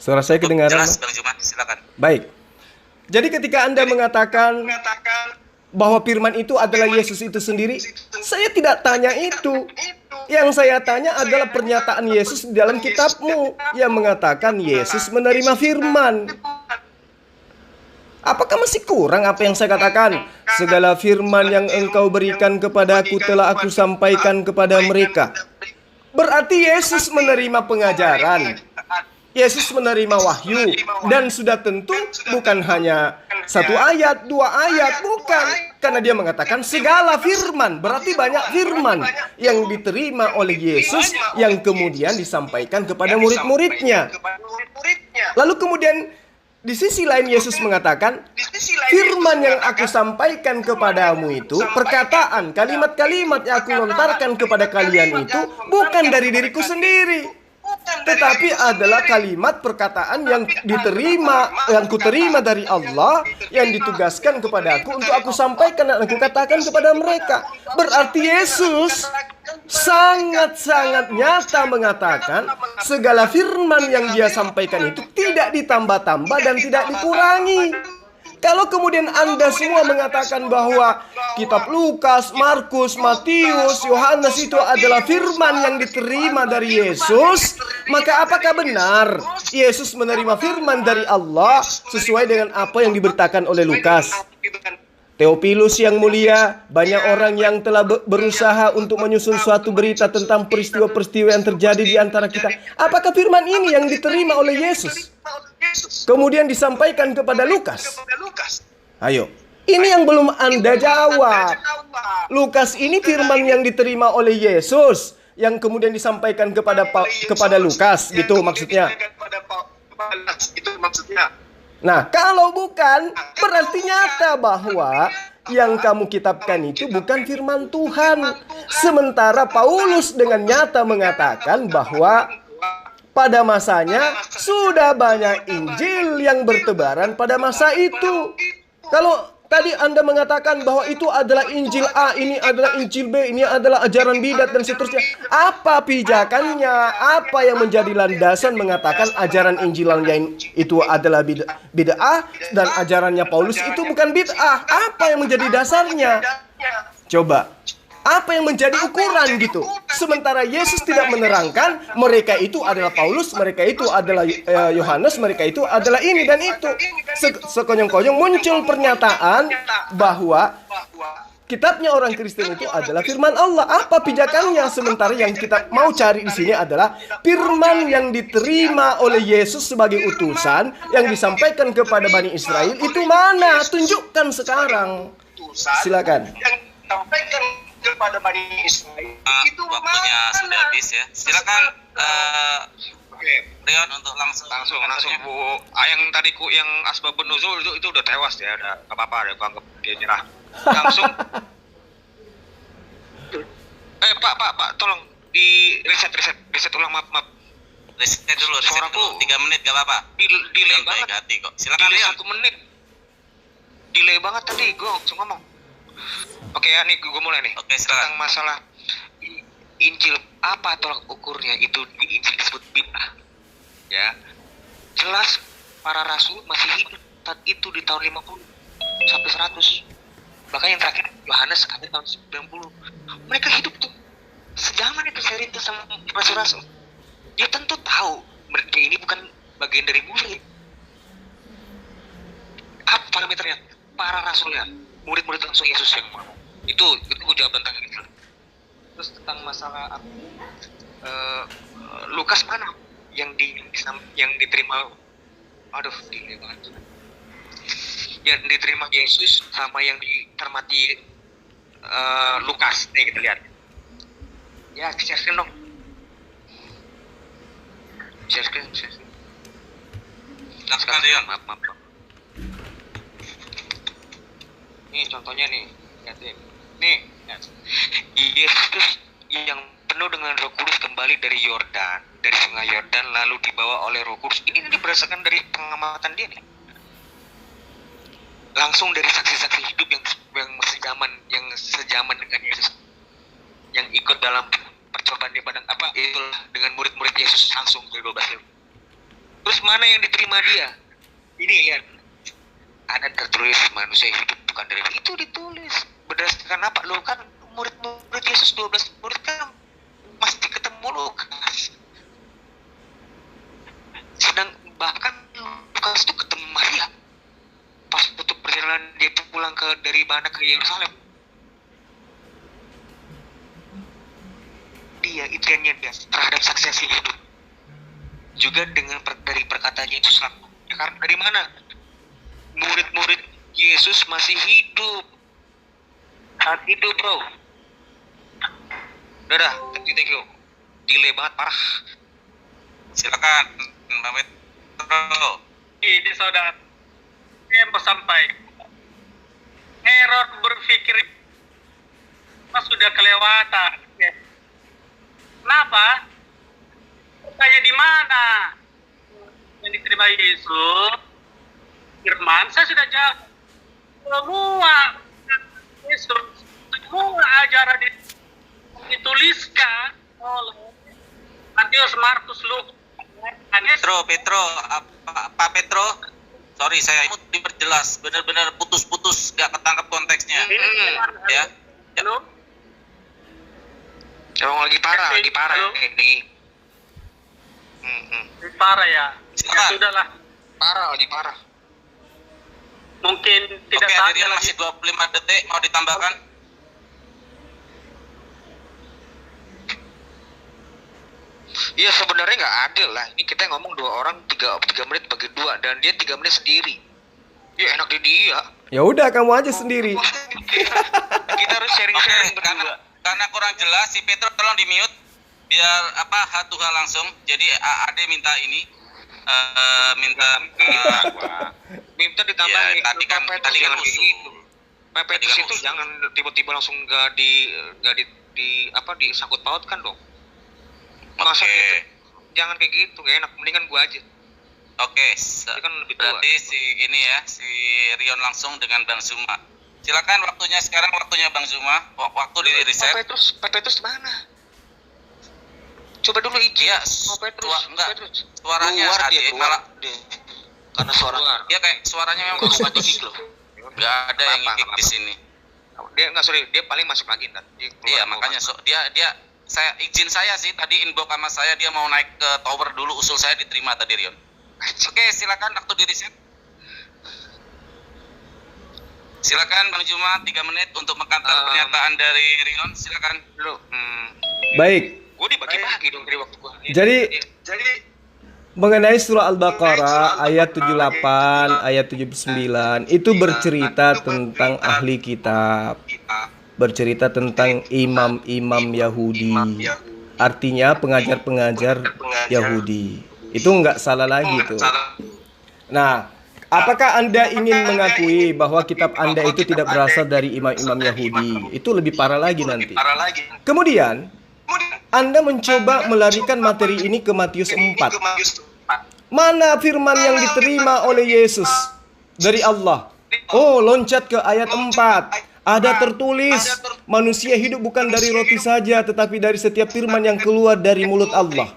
Suara saya kedengaran? Jelas Bang Zuma, silakan. Baik. Jadi ketika Anda mengatakan bahwa firman itu adalah Yesus itu sendiri, saya tidak tanya itu. Yang saya tanya adalah pernyataan Yesus di dalam kitabmu yang mengatakan Yesus menerima firman. Apakah masih kurang apa yang saya katakan? Segala firman yang engkau berikan kepadaku telah aku sampaikan kepada mereka. Berarti Yesus menerima pengajaran. Yesus menerima wahyu. Dan sudah tentu bukan hanya satu ayat, dua ayat. Bukan. Karena dia mengatakan segala firman. Berarti banyak firman yang diterima oleh Yesus yang kemudian disampaikan kepada murid-muridnya. Lalu kemudian di sisi lain Yesus mengatakan, firman yang aku sampaikan kepadamu itu, perkataan, kalimat-kalimat yang aku lontarkan kepada kalian itu bukan dari diriku sendiri, tetapi adalah kalimat perkataan yang diterima, yang kuterima dari Allah, yang ditugaskan kepada aku untuk aku sampaikan dan aku katakan kepada mereka. Berarti Yesus sangat-sangat nyata mengatakan segala firman yang dia sampaikan itu tidak ditambah-tambah dan tidak dikurangi. Kalau kemudian Anda semua mengatakan bahwa kitab Lukas, Markus, Matius, Yohanes itu adalah firman yang diterima dari Yesus, maka apakah benar Yesus menerima firman dari Allah sesuai dengan apa yang diberitakan oleh Lukas? Theophilus yang mulia, banyak orang yang telah berusaha untuk menyusun suatu berita tentang peristiwa-peristiwa yang terjadi di antara kita. Apakah firman ini yang diterima oleh Yesus kemudian disampaikan kepada Lukas? Ayo, ini yang belum Anda jawab. Lukas ini firman yang diterima oleh Yesus yang kemudian disampaikan kepada Lukas, gitu maksudnya. Nah, kalau bukan, berarti nyata bahwa yang kamu kitabkan itu bukan firman Tuhan. Sementara Paulus dengan nyata mengatakan bahwa pada masanya sudah banyak Injil yang bertebaran pada masa itu. Kalau tadi Anda mengatakan bahwa itu adalah Injil A, ini adalah Injil B, ini adalah ajaran bidat dan seterusnya. Apa pijakannya? Apa yang menjadi landasan mengatakan ajaran Injil yang itu adalah bid'ah dan ajarannya Paulus itu bukan bid'ah? Apa yang menjadi dasarnya? Coba. Apa yang menjadi ukuran gitu? Sementara Yesus tidak menerangkan mereka itu adalah Paulus, mereka itu adalah Yohanes, mereka itu adalah ini dan itu. Sekonyong-konyong muncul pernyataan bahwa kitabnya orang Kristen itu adalah firman Allah. Apa pijakannya? Sementara yang kita mau cari di sini adalah firman yang diterima oleh Yesus sebagai utusan yang disampaikan kepada Bani Israel itu mana? Tunjukkan sekarang. Silakan. Kepada Bani Israel itu waktunya mana? Sudah habis ya. Silakan Rion untuk langsung Bu. Yang tadi yang asbabun nuzul itu udah tewas ya, udah enggak apa-apa, udah anggap dia nyerah. Langsung Pak, tolong di reset ulang, maaf. Reset dulu 3 menit gak apa-apa. Delay banget. Hati kok. Silakan Rion. 1 menit. Delay banget tadi gue langsung ngomong. Oke ya, nih gue mulai nih. Oke, silakan. Tentang masalah Injil, apa tolak ukurnya itu di Injil disebut bid'ah. Ya. Jelas para rasul masih hidup saat itu di tahun 50 sampai 100. Bahkan yang terakhir Yohanes ada tahun 90. Mereka hidup tuh sejaman itu cerita sama rasul-rasul. Dia tentu tahu mereka ini bukan bagian dari murid. Apa parameternya? Para rasulnya, murid-murid langsung Yesus yang mau. Itu gue jawab tentang itu. Terus tentang masalah Lukas mana yang diterima, aduh gila banget, yang diterima Yesus sama yang ditermati Lukas nih, kita lihat ya. Share screen dong, share screen. Maaf. Nih contohnya nih, lihatin. Nih, Yesus yang penuh dengan Roh Kudus kembali dari Yordan, dari sungai Yordan, lalu dibawa oleh Roh Kudus. Ini berdasarkan dari pengamatan dia nih. Langsung dari saksi-saksi hidup yang sejaman dengan Yesus, yang ikut dalam percobaan di padang apa itulah dengan murid-murid Yesus langsung dari 12. Terus mana yang diterima dia? Ini lihat. Ada tertulis manusia hidup bukan dari itu, ditulis berdasarkan apa? Lo kan murid Yesus 12 murid kan mesti ketemu Lukas. Sedang bahkan Lukas itu ketemu Maria pas dengan dia pulang dari mana ke Yerusalem. Dia imannya dia terhadap saksi hidup. Juga dengan dari perkataan Yesus langsung. Ya, karena dari mana? Murid-murid Yesus masih hidup. Saat hidup, bro. Udah, thank you. Delay banget, parah. Silakan, Mbak Petro. Ini saudara, saya mau sampai. Error berpikir sudah kelewatan. Ya. Kenapa? Tanya di mana yang diterima Yesus? Firman, saya sudah jawab. Semua Yesus, semua ajaran dituliskan oleh Matius, Markus, Lukas. Petro, Pak Petro, sorry saya mau diperjelas, benar-benar putus-putus, gak ketangkap konteksnya. Ya. Halo? Emang lagi parah Halo? ini. Parah ya. Silakan. Ya sudahlah. Lagi parah. Mungkin tidak Oke, saatnya Rian lagi. masih 25 detik, mau ditambahkan? Iya, sebenarnya nggak adil lah. Ini kita ngomong 2 orang 3 menit bagi 2 dan dia 3 menit sendiri. Ya enak di dia. Ya udah kamu aja sendiri. Kita harus sharing-sharing berdua. Karena kurang jelas, si Petro tolong di mute biar Hatuha langsung. Jadi Ade minta ini, minta ditambahin. Ya, tadi kan gitu. Pepetus Tadi kan itu usul. jangan tiba-tiba langsung nggak disangkut pautkan dong. Masa Oke. gitu? Jangan kayak gitu, gak enak. Mendingan gua aja. Oke, Dia kan lebih tua. berarti si Rion langsung dengan Bang Zuma. Silakan sekarang waktunya Bang Zuma. Waktu di riset. Pepetus mana? Coba dulu izin. Iya, suaranya Keluar Ade dia, malah dia. Karena suara dia kayak suaranya memang putus. loh. Nggak ada yang ngikik di sini. Dia paling masuk lagi ntar. Dia keluar, Iya, mau makanya masuk. saya sih tadi inbox sama saya, dia mau naik ke tower dulu, usul saya diterima tadi Rion. Oke, silakan waktu di riset. Silakan Bang Juma 3 menit untuk mengkantar pernyataan dari Rion. Silakan. Dulu. Baik. Gue dibagi-bagi dong dari waktu gue. Jadi mengenai surah Al-Baqarah ayat 78, ayat 79 itu bercerita tentang ahli kitab. Bercerita tentang imam-imam Yahudi. Artinya pengajar-pengajar Yahudi. Itu nggak salah lagi tuh. Nah, apakah Anda ingin mengakui bahwa kitab Anda itu tidak berasal dari imam-imam Yahudi? Itu lebih parah lagi nanti. Kemudian, Anda mencoba melarikan materi ini ke Matius 4. Mana firman yang diterima oleh Yesus dari Allah? Oh, loncat ke ayat 4. Ada tertulis, manusia hidup bukan dari roti saja, tetapi dari setiap firman yang keluar dari mulut Allah.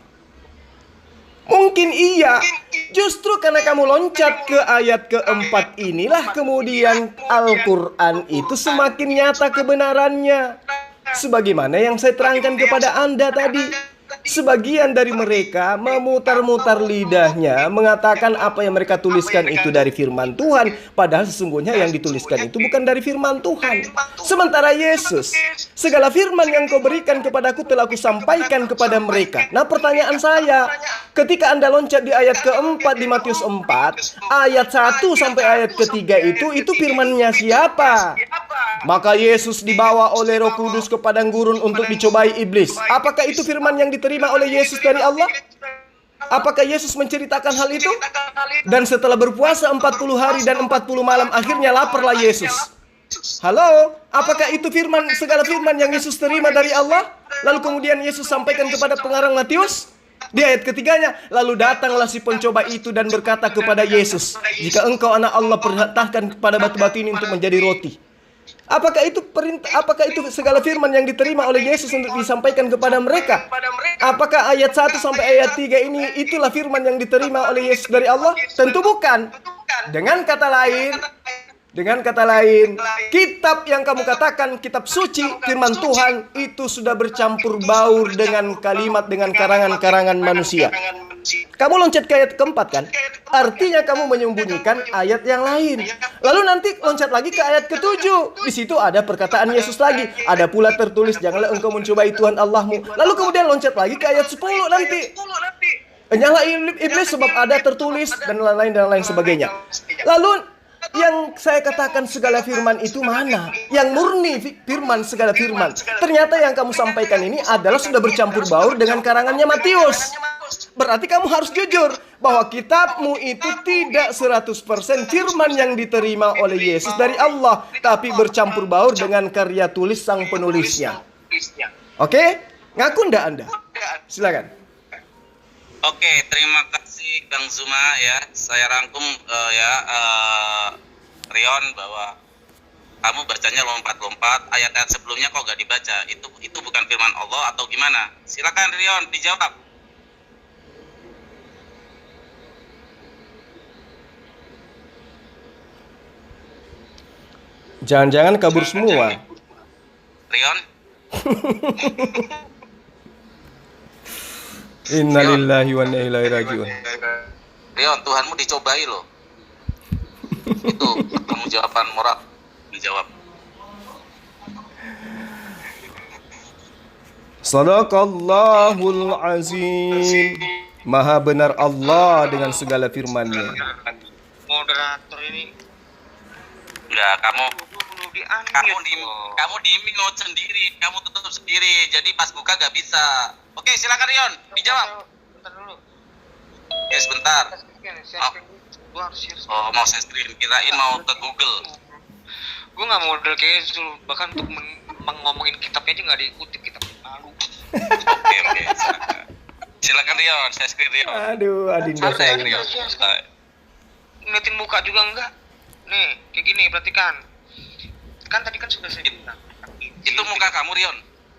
Mungkin iya, justru karena kamu loncat ke ayat keempat inilah kemudian Al-Quran itu semakin nyata kebenarannya. Sebagaimana yang saya terangkan kepada Anda tadi. Sebagian dari mereka memutar-mutar lidahnya mengatakan apa yang mereka tuliskan itu dari firman Tuhan, padahal sesungguhnya yang dituliskan itu bukan dari firman Tuhan. Sementara Yesus, segala firman yang kau berikan kepadaku telah aku sampaikan kepada mereka. Nah, pertanyaan saya, ketika Anda loncat di ayat keempat di Matius 4, ayat 1 sampai ayat ketiga itu firmannya siapa? Maka Yesus dibawa oleh Roh Kudus ke padang gurun untuk dicobai iblis. Apakah itu firman yang diterima oleh Yesus dari Allah? Apakah Yesus menceritakan hal itu? Dan setelah berpuasa 40 hari dan 40 malam, akhirnya laparlah Yesus. Halo, apakah itu segala firman yang Yesus terima dari Allah? Lalu kemudian Yesus sampaikan kepada pengarang Matius? Di ayat ketiganya, lalu datanglah si pencoba itu dan berkata kepada Yesus, jika engkau anak Allah, perintahkan kepada batu-batu ini untuk menjadi roti. Apakah itu segala firman yang diterima oleh Yesus untuk disampaikan kepada mereka? Apakah ayat 1 sampai ayat 3 ini itulah firman yang diterima oleh Yesus dari Allah? Tentu bukan. Dengan kata lain, kitab yang kamu katakan kitab suci, firman Tuhan itu sudah bercampur baur dengan kalimat, dengan karangan-karangan manusia. Kamu loncat ke ayat keempat kan? Artinya kamu menyembunyikan ayat yang lain. Lalu nanti loncat lagi ke ayat ketujuh. Di situ ada perkataan Yesus lagi. Ada pula tertulis, janganlah engkau mencobai Tuhan Allahmu. Lalu kemudian loncat lagi ke ayat 10 nanti. Nyala iblis sebab ada tertulis dan lain-lain sebagainya. Lalu yang saya katakan segala firman itu mana? Yang murni firman, segala firman. Ternyata yang kamu sampaikan ini adalah sudah bercampur baur dengan karangannya Matius. Berarti kamu harus jujur bahwa kitabmu itu tidak 100% firman yang diterima oleh Yesus dari Allah, tapi bercampur baur dengan karya tulis sang penulisnya. Oke? Ngaku ndak Anda? Silakan. Oke, terima kasih Bang Zuma ya. Saya rangkum Rion bahwa kamu bacanya lompat-lompat, ayat-ayat sebelumnya kok gak dibaca. Itu bukan firman Allah atau gimana? Silakan Rion dijawab. Jangan-jangan kabur semua. Rion, Innalillahi wa inna ilaihi rajiun. Rion, Tuhanmu dicobai loh. Itu pertanggungjawaban moral dijawab. Sadaqallahul azim. Maha benar Allah dengan segala firman-Nya. Moderator ini Enggak, kamu kamu di mute sendiri, kamu tutup sendiri. Jadi pas buka gak bisa. Oke, silakan Rion, dijawab. Bentar dulu. Oke, sebentar. Gua harus share. Oh, mau saya screen, kirain mau ke Google. Gue nggak model kayak itu, bahkan untuk ngomongin kitabnya aja nggak diikutip, kitab malu. Oke, silakan Rion, saya screen Rion. Aduh, adinda saya. Rion. Ngeliatin muka juga enggak. Nih, kayak gini, perhatikan. Kan tadi kan sudah saya bilang. Itu muka kamu Rion?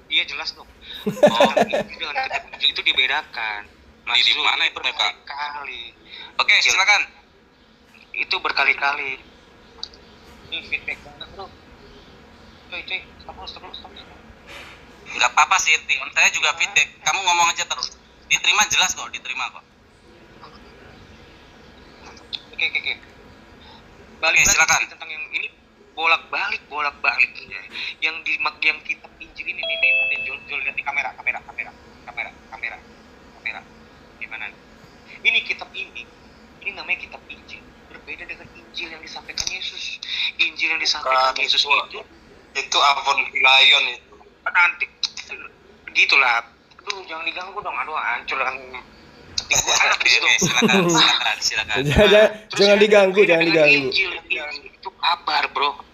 Iya jelas dong. Oh, Dengan kitab Injil itu dibedakan. di mana itu muka? Berkali-kali. Oke, silakan. Itu berkali-kali. Ini feedback banget bro. Cuy, stop. Nggak apa-apa sih, Rion. Saya juga feedback. Kamu ngomong aja terus. Diterima jelas kok, diterima kok. Oke. Balik silakan. tentang yang ini bolak-balik ya. Yang kitab Injil ini nih, Jol lihat di kamera. Gimana? Ini kitab ini namanya kitab Injil. Berbeda dengan Injil yang disampaikan Yesus. Injil yang disampaikan Yesus itu Avon Lion itu. Nanti gitulah. Aduh, jangan diganggu dong. Aduh, hancur kan. Silakan. Jangan diganggu. Injil itu kabar, bro.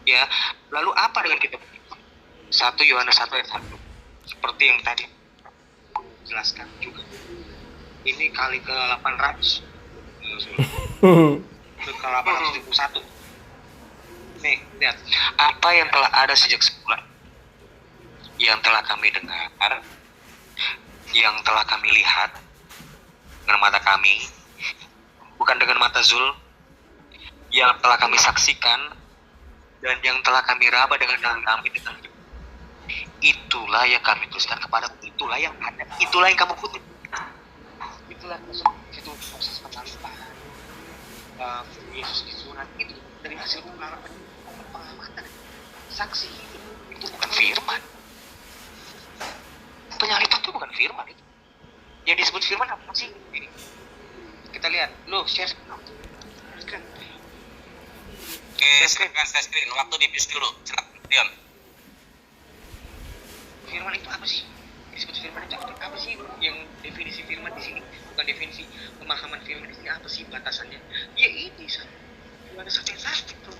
Ya, lalu apa dengan kitab 1 Yohanes 1 ayat 1? Seperti yang tadi jelaskan juga. Ini kali ke 800. Ke 871. Nih, lihat. Apa yang telah ada sejak semula, yang telah kami dengar, yang telah kami lihat dengan mata kami, bukan dengan mata Zul, yang telah kami saksikan dan yang telah kami raba dengan tangan kami dengan itulah yang kami tuliskan kepadamu, itulah yang ada, itulah yang kamu kutip, itulah itu proses pengamatan Yesus disunat itu dari hasil pengamatan saksi itu bukan firman. Penyaliban itu bukan firman itu. Yang disebut firman apa sih? Ini kita lihat, lo share screen. Oke, silakan saya screen. Waktu di-pause dulu. Silakan, Rion. Firman itu apa sih? Disebut firman itu apa sih? Yang definisi firman di sini, bukan definisi pemahaman firman di sini, apa sih batasannya? Ya ini ada satu yang pasti, bro.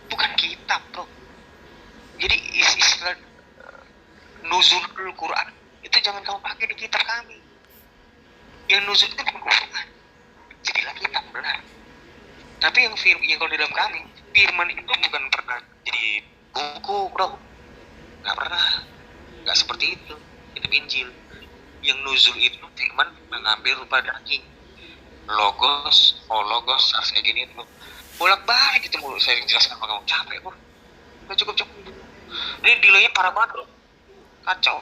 Bukan kitab, bro. Jadi istilah nuzulul Quran itu jangan kamu pakai di kitab kami. Yang nuzul itu bukan Quran. Jadilah kitab benar. Tapi yang kalau di dalam kami, firman itu bukan pernah jadi buku, bro. Nggak pernah. Nggak seperti itu. Kitab Injil. Yang nuzul itu firman mengambil rupa daging. Logos, harus kayak gini itu. Bolak-balik itu mulu saya jelaskan sama kamu. Capek, bro. Udah cukup. Ini delay-nya parah banget, bro. Kacau.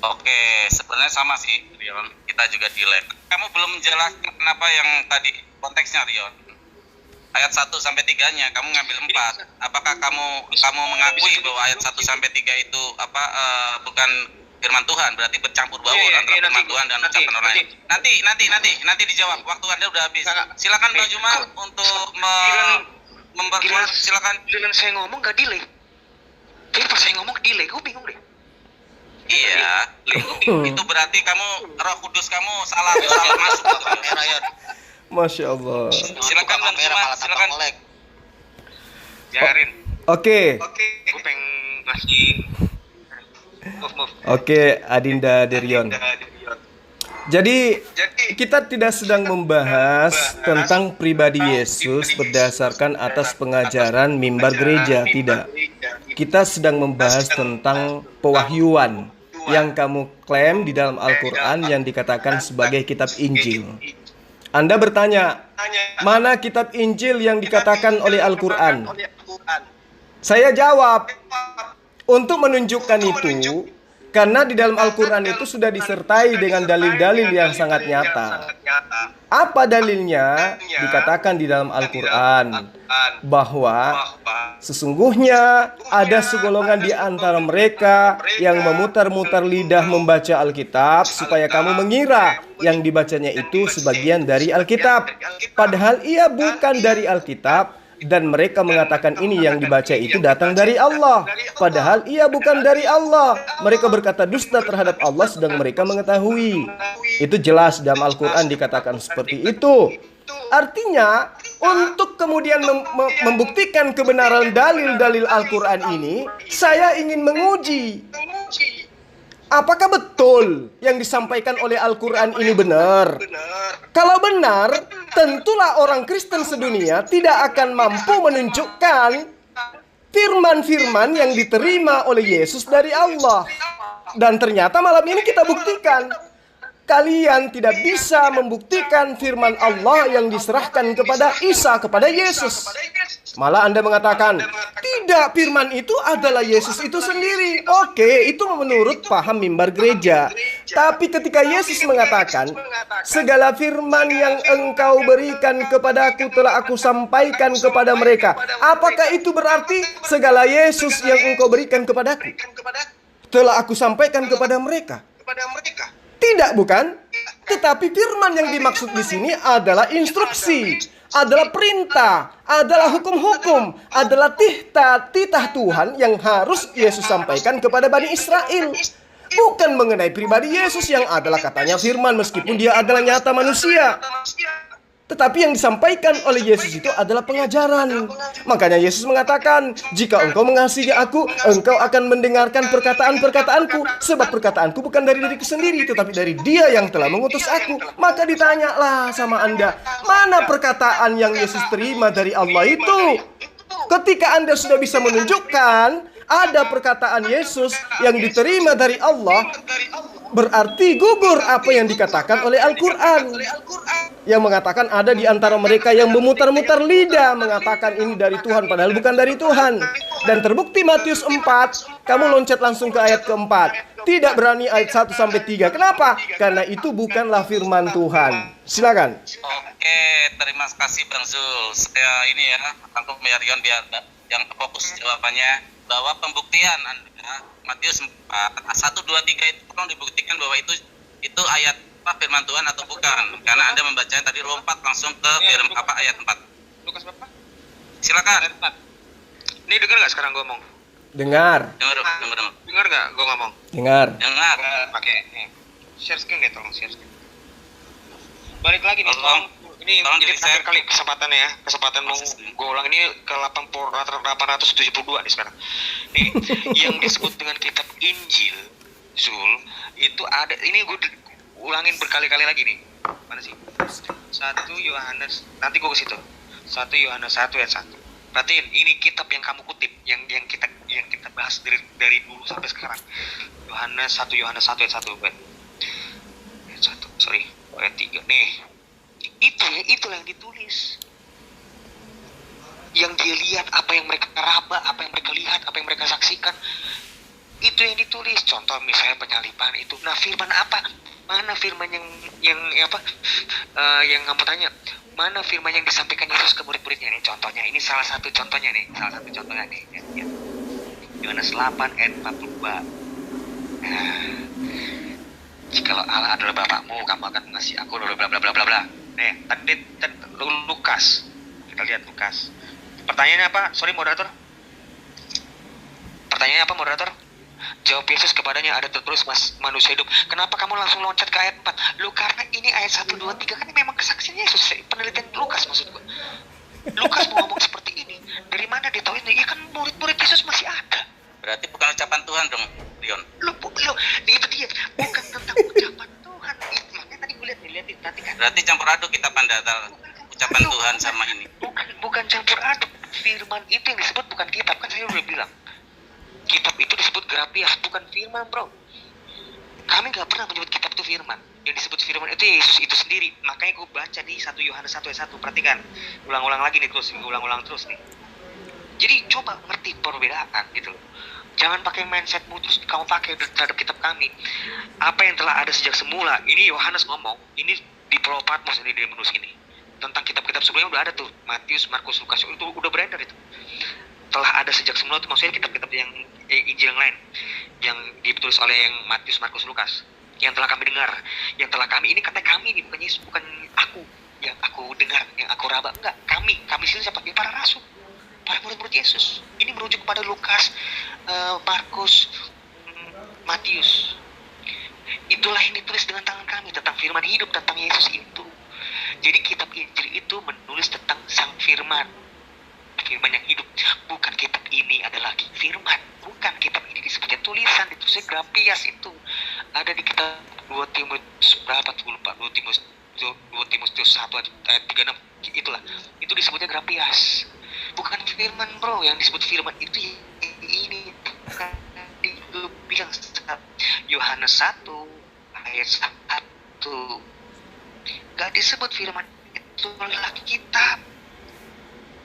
Oke, sebenarnya sama sih, Rion. Kita juga delay. Kamu belum menjelaskan kenapa yang tadi konteksnya, Rion. Ayat 1 sampai 3-nya kamu ngambil 4. Apakah kamu mengakui bahwa ayat 1 sampai 3 itu bukan firman Tuhan, berarti bercampur baur antara firman Tuhan dan ucapan orang lain. Nanti dijawab. Waktu Anda udah habis. Silakan Bang Juma untuk memperkuat. Silakan. Dengan saya ngomong gak delay. Tapi pas saya ngomong delay, gue bingung deh. Iya, itu berarti kamu Roh Kudus kamu salah masuk ke Rion. Masya Allah. Silakan Bang Juma, silakan. Biarin. Oke. Gue pengen ngasih move. Oke, Adinda Derion. Jadi kita tidak sedang membahas tentang pribadi Yesus berdasarkan atas pengajaran mimbar gereja, tidak. Kita sedang membahas tentang pewahyuan yang kamu klaim di dalam Al-Quran yang dikatakan sebagai kitab Injil. Anda bertanya, mana kitab Injil yang dikatakan oleh Al-Quran? Saya jawab, untuk menunjukkan itu, karena di dalam Al-Quran itu sudah disertai dengan dalil-dalil yang sangat nyata. Apa dalilnya? Dikatakan di dalam Al-Quran bahwa sesungguhnya ada segolongan di antara mereka yang memutar-mutar lidah membaca Alkitab supaya kamu mengira yang dibacanya itu sebagian dari Alkitab. Padahal ia bukan dari Alkitab. Dan mereka mengatakan ini yang dibaca itu datang dari Allah. Padahal ia bukan dari Allah. Mereka berkata dusta terhadap Allah sedang mereka mengetahui. Itu jelas dalam Al-Quran dikatakan seperti itu. Artinya untuk kemudian membuktikan kebenaran dalil-dalil Al-Quran ini, saya ingin menguji apakah betul yang disampaikan oleh Al-Quran ini benar. Kalau benar, tentulah orang Kristen sedunia tidak akan mampu menunjukkan firman-firman yang diterima oleh Yesus dari Allah. Dan ternyata malam ini kita buktikan, kalian tidak bisa membuktikan firman Allah yang diserahkan kepada Isa, kepada Yesus. Malah Anda mengatakan, tidak, firman itu adalah Yesus itu sendiri. Oke, itu menurut paham mimbar gereja. Tapi ketika Yesus mengatakan, segala firman yang engkau berikan kepadaku telah aku sampaikan kepada mereka. Apakah itu berarti segala Yesus yang engkau berikan kepadaku telah aku sampaikan kepada mereka? Tidak, bukan? Tetapi firman yang dimaksud di sini adalah instruksi, adalah perintah, adalah hukum-hukum, adalah titah Tuhan yang harus Yesus sampaikan kepada Bani Israel. Bukan mengenai pribadi Yesus yang adalah katanya firman meskipun dia adalah nyata manusia. Tetapi yang disampaikan oleh Yesus itu adalah pengajaran. Makanya Yesus mengatakan, jika engkau mengasihi aku, engkau akan mendengarkan perkataan-perkataanku. Sebab perkataanku bukan dari diriku sendiri, tetapi dari Dia yang telah mengutus aku. Maka ditanyalah sama Anda, mana perkataan yang Yesus terima dari Allah itu? Ketika Anda sudah bisa menunjukkan ada perkataan Yesus yang diterima dari Allah, berarti gugur apa yang dikatakan oleh Al-Quran, yang mengatakan ada di antara mereka yang memutar-mutar lidah mengatakan ini dari Tuhan padahal bukan dari Tuhan. Dan terbukti Matius 4, kamu loncat langsung ke ayat keempat, tidak berani ayat 1 sampai 3. Kenapa? Karena itu bukanlah firman Tuhan. Silakan. Oke, terima kasih Bang Zul. Saya ini ya, tangkap Rion biar yang fokus jawabannya, bahwa pembuktian Anda Matius 4 1, 2, 3 itu tolong dibuktikan bahwa itu ayat firman Tuhan atau bukan, karena Anda membacanya tadi lompat langsung ke firman ayat 4. Lukas berapa? Silakan. Ini dengar nggak sekarang gue ngomong? Dengar. Dengar nggak gue ngomong? Dengar. Pakai nih. Share screen deh, tolong share screen. Balik lagi nih, tolong. Ini terakhir kali kesempatannya ya. Kesempatan mau gue ulang ini ke 872 nih sekarang. Nih, yang disebut dengan kitab Injil, Zul, itu ada, ini gue ulangin berkali-kali lagi nih. Mana sih? 1 Yohanes, nanti gue ke situ. 1 Yohanes 1 ayat 1. Perhatiin, ini kitab yang kamu kutip, yang kita bahas dari dulu sampai sekarang. Yohanes 1 ayat 1. Ayat 1, sorry, ayat 3. Nih. Itu yang ditulis. Yang dia lihat, apa yang mereka raba, apa yang mereka lihat, apa yang mereka saksikan. itu yang ditulis. Contoh misalnya penyaliban itu. Nah, firman apa? Mana firman yang apa? Yang kamu tanya, mana firman yang disampaikan Yesus ke murid-muridnya nih? Contohnya, ini salah satu contohnya nih. Ya. Yohanes 8 ayat 42. Nah, jikalau Allah adalah Bapakmu, kamu akan mengasihi aku, bla bla bla bla bla bla. Nih, tadi Lukas. Kita lihat Lukas. Pertanyaannya apa? Sorry moderator. Pertanyaannya apa moderator? Jawab Yesus kepadanya, ada tertulis manusia hidup. Kenapa kamu langsung loncat ke ayat 4? Lu karena ini ayat 1, 2, 3 kan ini memang kesaksian Yesus. Penelitian Lukas maksud gue. Lukas mau ngomong seperti ini. Dari mana dia tahu ini? Ya kan murid-murid Yesus masih ada. Berarti bukan ucapan Tuhan dong, Rion. Lu itu dia. Bukan tentang ucapan Tuhan. Makanya tadi gue lihat nanti kan. Berarti campur aduk kita pandang ucapan Tuhan sama ini. Bukan campur aduk. Firman itu yang disebut bukan kitab. Kan saya udah bilang. Kitab itu disebut grapias, bukan firman, bro. Kami nggak pernah menyebut kitab itu firman. Yang disebut firman itu Yesus itu sendiri. Makanya gue baca di 1 Yohanes 1 ayat 1. Perhatikan. Ulang-ulang lagi nih terus. Ulang-ulang terus nih. Jadi coba ngerti perbedaan gitu loh. Jangan pakai mindsetmu terus kamu pakai terhadap kitab kami. Apa yang telah ada sejak semula. Ini Yohanes ngomong. Ini di Pulau Patmos ini dia menulis ini. Tentang kitab-kitab sebelumnya udah ada tuh. Matius, Markus, Lukas. Itu udah beredar itu. Telah ada sejak semula itu maksudnya kitab-kitab yang Injil yang lain yang ditulis oleh yang Matius, Markus, Lukas yang telah kami dengar, yang telah kami, ini kata kami, ini bukan Yesus, bukan aku yang aku dengar, yang aku raba, enggak, kami sini siapa? Ya, para rasul, para murid-murid Yesus. Ini merujuk kepada Lukas, Markus, Matius. Itulah yang ditulis dengan tangan kami tentang firman hidup, tentang Yesus itu. Jadi kitab Injil itu menulis tentang sang firman yang hidup. Bukan kitab ini adalah firman. Bukan kitab ini disebutnya tulisan, ditulisnya grapias itu. Ada di kitab 2 Timotius berapa tuh lupa. 2 Timotius 1 ayat 36 itulah. Itu disebutnya grapias. Bukan firman, bro. Yang disebut firman itu ini. Tadi gue bilang Yohanes 1 ayat 1. Gak disebut firman itu adalah kitab.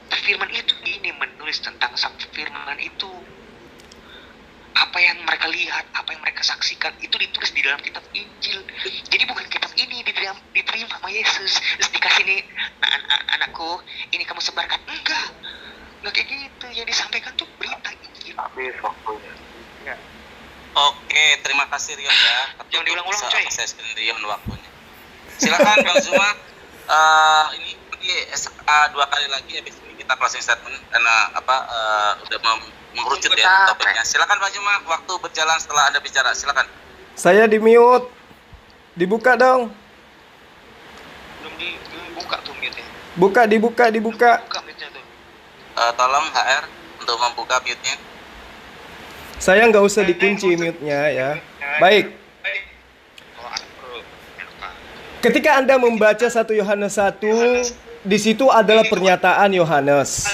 Firman itu ini menulis tentang sang firman itu. Apa yang mereka lihat, apa yang mereka saksikan itu ditulis di dalam kitab Injil. Jadi bukan kitab ini diterima sama Yesus terus dikasih nih, nah, anakku ini kamu sebarkan. Enggak kayak gitu. Yang disampaikan tuh berita Injil. Habis waktunya. Ya. Oke, terima kasih Rion ya. Jangan diulang-ulang, coy. Saya Rion waktunya. Silakan Bang Zuma. Ini SA 2 kali lagi habis ini kita closing statement karena udah mengerucut ya topiknya. Silakan Pak Zuma, waktu berjalan setelah Anda bicara. Silakan. Saya di mute. Dibuka dong. Belum dibuka tuh mute-nya. Dibuka. Buka mute-nya tuh. Tolong HR untuk membuka mute-nya. Saya nggak usah dikunci mute-nya ya. Baik. Ketika Anda membaca 1 Yohanes 1, di situ adalah pernyataan Yohanes.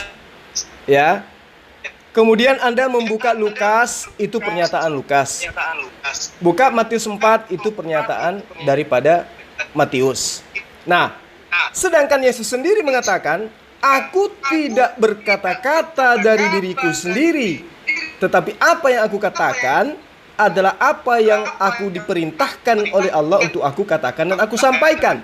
Ya. Kemudian Anda membuka Lukas, itu pernyataan Lukas. Buka Matius 4, itu pernyataan daripada Matius. Nah, sedangkan Yesus sendiri mengatakan, "Aku tidak berkata-kata dari diriku sendiri, tetapi apa yang aku katakan adalah apa yang aku diperintahkan oleh Allah untuk aku katakan dan aku sampaikan."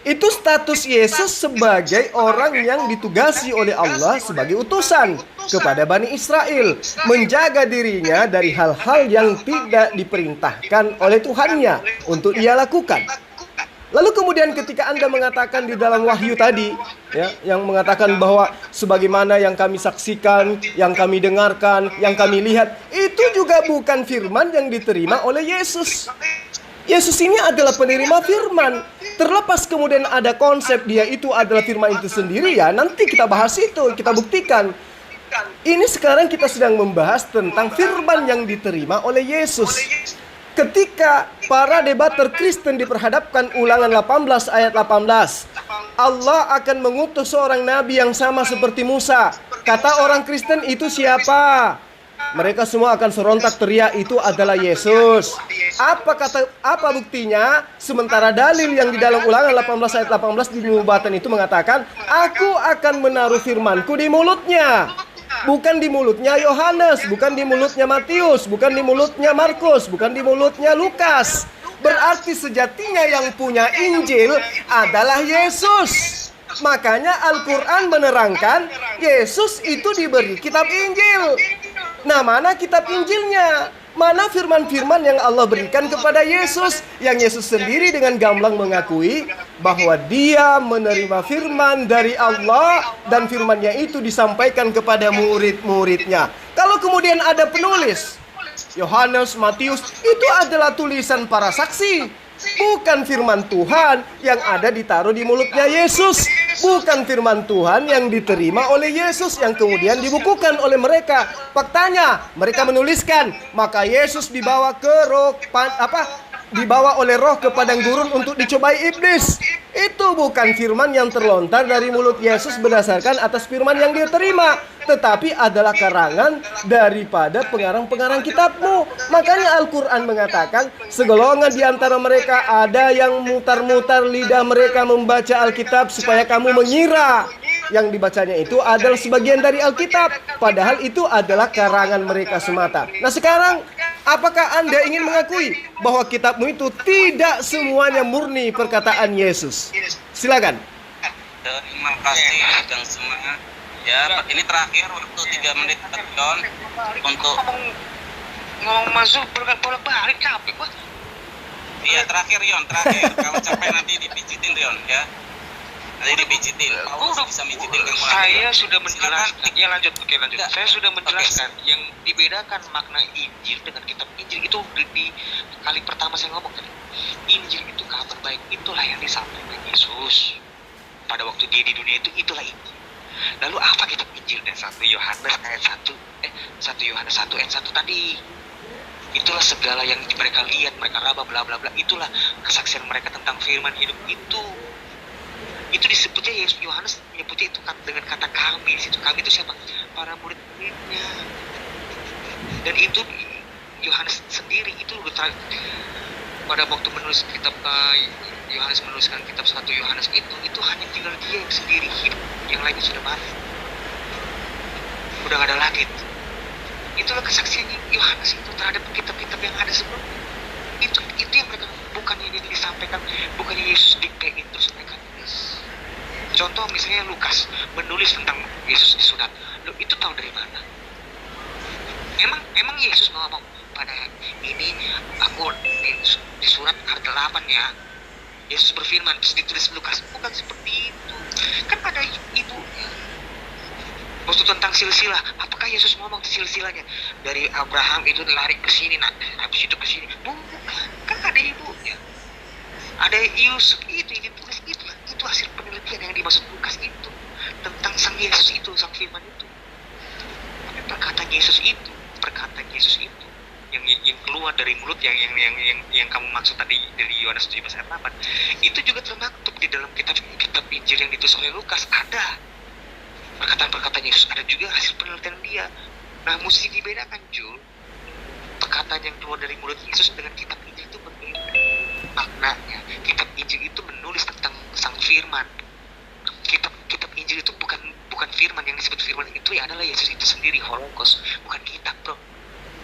Itu status Yesus sebagai orang yang ditugasi oleh Allah sebagai utusan kepada Bani Israel, menjaga dirinya dari hal-hal yang tidak diperintahkan oleh Tuhannya untuk ia lakukan. Lalu kemudian ketika Anda mengatakan di dalam Wahyu tadi, ya, yang mengatakan bahwa sebagaimana yang kami saksikan, yang kami dengarkan, yang kami lihat, itu juga bukan firman yang diterima oleh Yesus. Yesus ini adalah penerima firman. Terlepas kemudian ada konsep dia itu adalah firman itu sendiri, ya nanti kita bahas itu, kita buktikan. Ini sekarang kita sedang membahas tentang firman yang diterima oleh Yesus. Ketika para debater Kristen diperhadapkan Ulangan 18 ayat 18, Allah akan mengutus seorang nabi yang sama seperti Musa. Kata orang Kristen, itu siapa? Mereka semua akan serontak teriak, itu adalah Yesus. Apa buktinya? Sementara dalil yang di dalam Ulangan 18 ayat 18 di Nubatan itu mengatakan, aku akan menaruh firmanku di mulutnya. Bukan di mulutnya Yohanes, bukan di mulutnya Matius, bukan di mulutnya Markus, bukan di mulutnya Lukas. Berarti sejatinya yang punya Injil adalah Yesus. Makanya Al-Quran menerangkan Yesus itu diberi kitab Injil. Nah, mana kitab Injilnya? Mana firman-firman yang Allah berikan kepada Yesus, yang Yesus sendiri dengan gamblang mengakui bahwa dia menerima firman dari Allah dan firmannya itu disampaikan kepada murid-muridnya. Kalau kemudian ada penulis Yohanes, Matius, itu adalah tulisan para saksi, bukan firman Tuhan yang ada ditaruh di mulutnya Yesus. Bukan firman Tuhan yang diterima oleh Yesus yang kemudian dibukukan oleh mereka. Faktanya mereka menuliskan, maka Yesus dibawa ke dibawa oleh roh ke padang gurun untuk dicobai iblis. Itu bukan firman yang terlontar dari mulut Yesus berdasarkan atas firman yang dia terima, tetapi adalah karangan daripada pengarang-pengarang kitabmu. Makanya Al-Quran mengatakan, segolongan di antara mereka ada yang mutar-mutar lidah mereka membaca Alkitab supaya kamu mengira yang dibacanya itu adalah sebagian dari Alkitab, padahal itu adalah karangan mereka semata. Nah sekarang, apakah Anda ingin mengakui bahwa kitabmu itu tidak semuanya murni perkataan Yesus? Silakan. Terima kasih Kang Suma. Ya, ini terakhir waktu 3 menit Rion untuk ngomong masuk bolak-balik capek gua. Iya, terakhir Rion, terakhir. Kalau capek nanti dipijitin Rion ya. Nanti dipijitin. Paulus bisa mijitin Kang Suma. Saya sudah menjelaskan. Ya lanjut, oke lanjut. Saya sudah menjelaskan yang dibedakan makna Injil dengan kitab Injil itu di kali pertama saya ngomong tadi. Injil itu kabar baik, itulah yang disampaikan Yesus pada waktu dia di dunia itu, itulah Injil. Lalu apa kitab Injil? Dan 1 Yohanes ayat 1 Yohanes 1 ayat 1 tadi. Itulah segala yang mereka lihat, mereka raba bla bla bla. Itulah kesaksian mereka tentang firman hidup itu. Itu disebutnya Yesus, Yohanes menyebutnya itu dengan kata kami. Di situ kami itu siapa? Para murid-muridnya. Dan itu Yohanes sendiri itu pada waktu menulis kitab Yohanes menuliskan kitab 1 Yohanes itu hanya tinggal dia yang sendiri hidup, yang lainnya sudah mati, udah gak ada lagi. Itulah kesaksian Yohanes itu terhadap kitab-kitab yang ada sebelumnya. Itu yang mereka, bukan yang disampaikan, bukan Yesus diktein terus mereka tulis. Contoh misalnya Lukas menulis tentang Yesus disunat, lo itu tahu dari mana? Emang Yesus ngomong pada ini aku di surat 8 ya, Yesus berfirman terus ditulis Lukas, bukan seperti itu. Kan ada ibunya. Waktu tentang silsilah, apakah Yesus ngomong silsilahnya dari Abraham itu lari ke sini, nah habis itu ke sini? Bukan, kan ada ibunya. Ada Yusuf itu yang ditulis itu hasil penelitian yang dimaksud Lukas itu tentang sang Yesus itu, sang firman itu. Tapi perkataan Yesus itu yang keluar dari mulut yang kamu maksud tadi dari Yohanes 17 ayat 8 itu juga termaktub di dalam kitab Injil yang ditulis oleh Lukas. Ada perkataan Yesus, ada juga hasil penelitian dia. Nah mesti dibedakan Jul, perkataan yang keluar dari mulut Yesus dengan kitab Injil itu berbeda maknanya. Kitab Injil itu menulis tentang sang firman. Kitab Injil itu bukan firman, yang disebut firman itu ya adalah Yesus itu sendiri, Hologos, bukan kitab bro.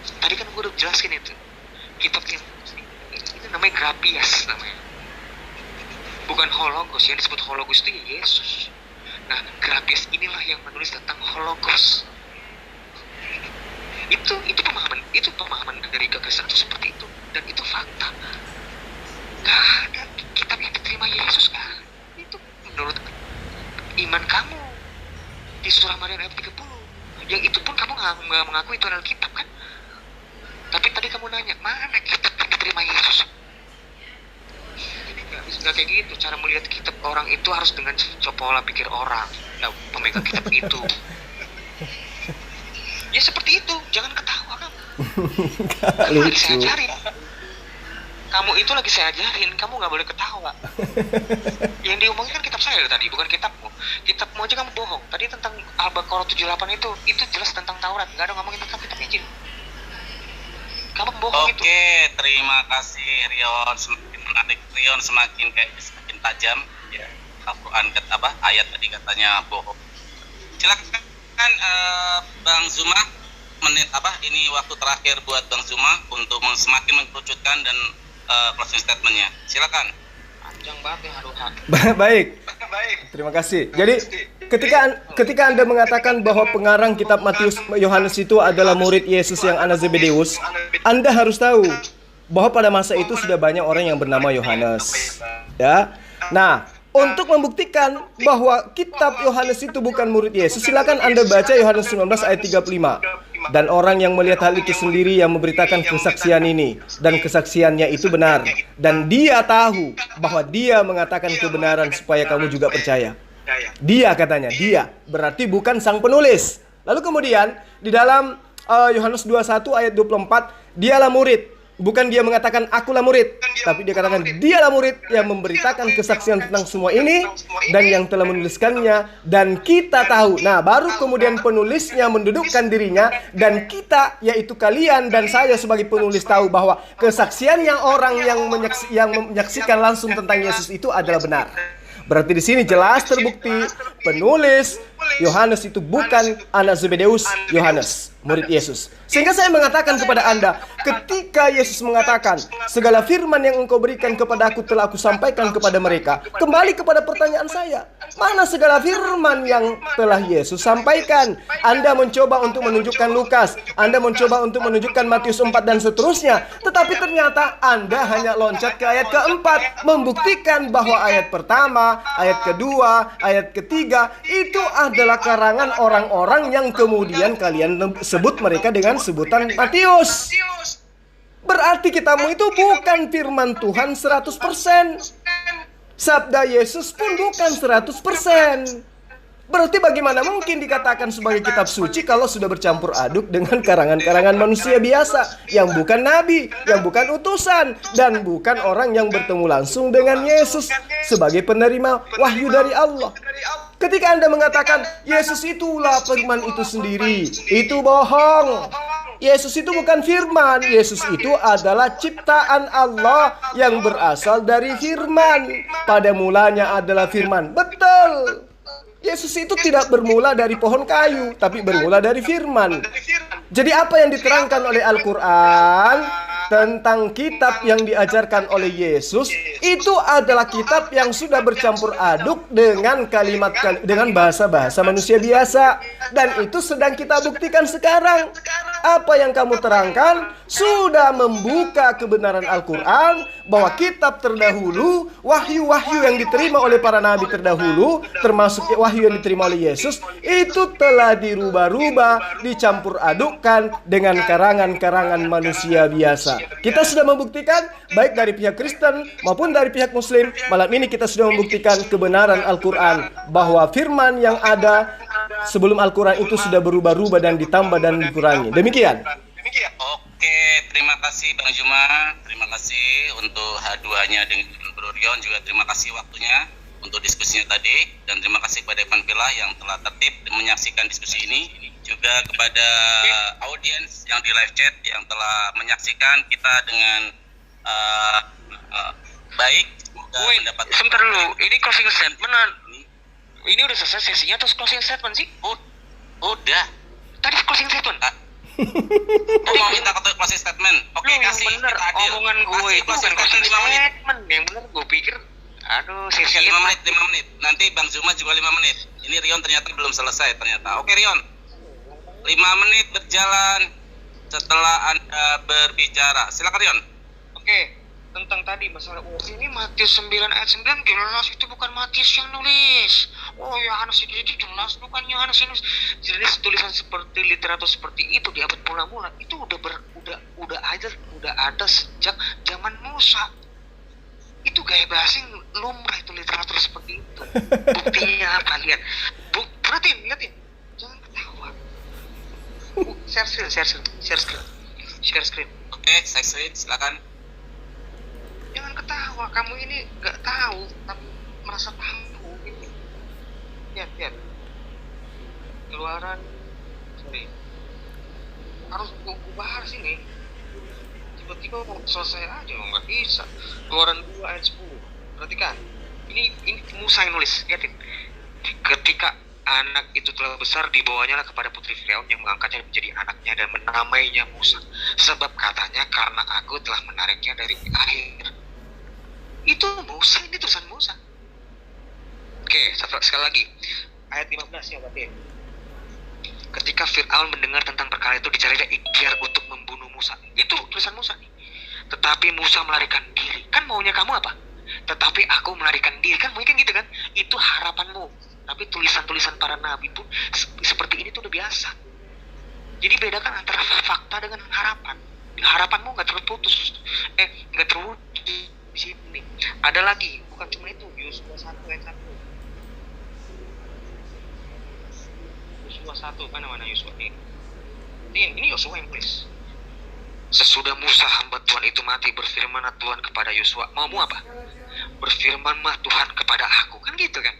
Tadi kan gue udah jelaskan itu. Kitab yang itu namanya Grapias namanya. Bukan Hologos, yang disebut Hologos itu ya Yesus. Nah, Grapias inilah yang menulis tentang Hologos. Itu pemahaman dari kekristenan itu seperti itu, dan itu fakta. Gak ada kitab yang diterima Yesus kan. Itu menurut iman kamu di surah Maryam ayat 30. Yang itu pun kamu nggak mengaku itu adalah kitab kan. Tapi tadi kamu nanya, mana kitab yang diterima Yesus? Nggak kayak gitu. Cara melihat kitab orang itu harus dengan pola pikir orang, ya, pemegang kitab itu. Ya seperti itu, jangan ketawa kamu. Kamu lagi saya ajarin. Kamu itu lagi saya ajarin, kamu nggak boleh ketawa. Yang diomongin kan kitab saya tadi, bukan kitabmu. Kitabmu aja kamu bohong. Tadi tentang Al-Baqarah 78 itu jelas tentang Taurat, nggak ada ngomongin tentang kitab Injil. Kamu bohong itu. Oke, terima kasih Rion. Semakin menarik Rion, semakin tajam ya. Al-Quran ayat tadi katanya bohong. Silakan Kan Bang Zuma menit ini waktu terakhir buat Bang Zuma untuk semakin mengkerucutkan dan closing statementnya. Silakan. Panjang banget ya, aduh. Baik. Terima kasih. Jadi ketika Anda mengatakan bahwa pengarang kitab Matius Yohanes itu adalah murid Yesus yang anak Zebedeus, Anda harus tahu bahwa pada masa itu sudah banyak orang yang bernama Yohanes. Ya. Nah, untuk membuktikan bahwa kitab Yohanes itu bukan murid Yesus, silakan Anda baca Yohanes 19 ayat 35. Dan orang yang melihat hal itu sendiri yang memberitakan kesaksian ini, dan kesaksiannya itu benar, dan dia tahu bahwa dia mengatakan kebenaran supaya kamu juga percaya. Dia katanya, dia berarti bukan sang penulis. Lalu kemudian di dalam Yohanes 21 ayat 24, dialah murid. Bukan dia mengatakan akulah murid, tapi dia katakan dialah murid yang memberitakan kesaksian tentang semua ini dan yang telah menuliskannya, dan kita tahu. Nah, baru kemudian penulisnya mendudukkan dirinya, dan kita, yaitu kalian dan saya sebagai penulis, tahu bahwa kesaksian yang orang yang menyaksikan langsung tentang Yesus itu adalah benar. Berarti di sini jelas terbukti penulis Yohanes itu bukan anak Zebedeus Yohanes, murid Yesus. Sehingga saya mengatakan kepada Anda, ketika Yesus mengatakan, segala firman yang engkau berikan kepada aku telah aku sampaikan kepada mereka. Kembali kepada pertanyaan saya, mana segala firman yang telah Yesus sampaikan? Anda mencoba untuk menunjukkan Lukas, Anda mencoba untuk menunjukkan Matius 4 dan seterusnya. Tetapi ternyata Anda hanya loncat ke ayat keempat, membuktikan bahwa ayat pertama, ayat kedua, ayat ketiga itu adalah karangan orang-orang yang kemudian kalian sebut mereka dengan sebutan Matius. Berarti kitabmu itu bukan firman Tuhan 100%. Sabda Yesus pun bukan 100%. Berarti bagaimana mungkin dikatakan sebagai kitab suci kalau sudah bercampur aduk dengan karangan-karangan manusia biasa yang bukan nabi, yang bukan utusan, dan bukan orang yang bertemu langsung dengan Yesus sebagai penerima wahyu dari Allah. Ketika Anda mengatakan Yesus itulah firman itu sendiri, itu bohong. Yesus itu bukan firman. Yesus itu adalah ciptaan Allah yang berasal dari firman. Pada mulanya adalah firman. Betul. Yesus itu tidak bermula dari pohon kayu, tapi bermula dari firman. Jadi apa yang diterangkan oleh Al-Quran tentang kitab yang diajarkan oleh Yesus, itu adalah kitab yang sudah bercampur aduk dengan dengan bahasa-bahasa manusia biasa. Dan itu sedang kita buktikan sekarang. Apa yang kamu terangkan sudah membuka kebenaran Al-Quran, bahwa kitab terdahulu, wahyu-wahyu yang diterima oleh para nabi terdahulu, termasuk wahyu yang diterima oleh Yesus, itu telah dirubah-rubah, dicampur adukkan dengan karangan-karangan manusia biasa. Kita sudah membuktikan, baik dari pihak Kristen maupun dari pihak Muslim. Malam ini kita sudah membuktikan kebenaran Al-Quran, bahwa firman yang ada sebelum Al-Quran itu sudah berubah-ubah dan ditambah dan dikurangi. Demikian. Oke, terima kasih Bang Juma. Terima kasih untuk H2-nya dengan Bro Rion. Juga terima kasih waktunya untuk diskusinya tadi. Dan terima kasih kepada Evan Villa yang telah tertib menyaksikan diskusi ini. Juga kepada audiens yang di live chat yang telah menyaksikan kita dengan baik. Semoga mendapatkan. Sebentar dulu, ini closing statement. Ini udah selesai sesinya atau closing statement sih? Udah. Tadi closing statement. Oh, mau minta closing statement. Oke, kasih. Bener, kita adil. omongan gue itu bukan closing 5 menit. statement. Yang bener gue pikir, aduh, sesi 5 menit. Nanti Bang Zuma juga 5 menit. Ini Rion ternyata belum selesai ternyata. Oke Rion. 5 menit berjalan setelah Anda berbicara. Silakan Rion. Oke, tentang tadi masalah ini Matius 9 ayat 9 jelas itu bukan Matius yang nulis. Oh, Yohanes itu jelas bukan Yohanes yang nulis. Jelas tulisan seperti literatur seperti itu di abad mula-mula itu udah ada sejak zaman Musa. Itu gaya bahasa yang lumrah, itu literatur seperti itu. Buktinya apa? Lihat. Lihatin. Jangan ketawa. Share screen. Oke, share screen, silakan. Jangan ketawa, kamu ini nggak tahu tapi merasa tahu gitu. Lihat. Keluaran, harus gue bahas ini. Tiba-tiba mau selesai aja, nggak bisa. Keluaran 2 ayat 10. Perhatikan, ini Musa yang nulis. Lihatin. Ketika anak itu telah besar, dibawanya lah kepada putri Firaun yang mengangkatnya menjadi anaknya dan menamainya Musa. Sebab katanya karena aku telah menariknya dari air. Itu Musa, ini tulisan Musa. Oke, sekali lagi. Ayat 15 ya berarti. Ketika Fir'aun mendengar tentang perkara itu, dicarinya ikhtiar untuk membunuh Musa. Itu tulisan Musa nih. Tetapi Musa melarikan diri. Kan maunya kamu apa? Tetapi aku melarikan diri. Kan mungkin gitu kan? Itu harapanmu. Tapi tulisan-tulisan para nabi pun seperti ini tuh udah biasa. Jadi bedakan antara fakta dengan harapan. Harapanmu nggak terputus. Nggak terwujud di sini. Ada lagi. Bukan cuma itu. Yosua 1 ayat 1. Yosua 1, mana Yosua ini Yosua yang tulis. Sesudah Musa hamba Tuhan itu mati, berfirmanlah Tuhan kepada Yosua, maumu apa? Berfirmanlah Tuhan kepada aku, kan gitu kan?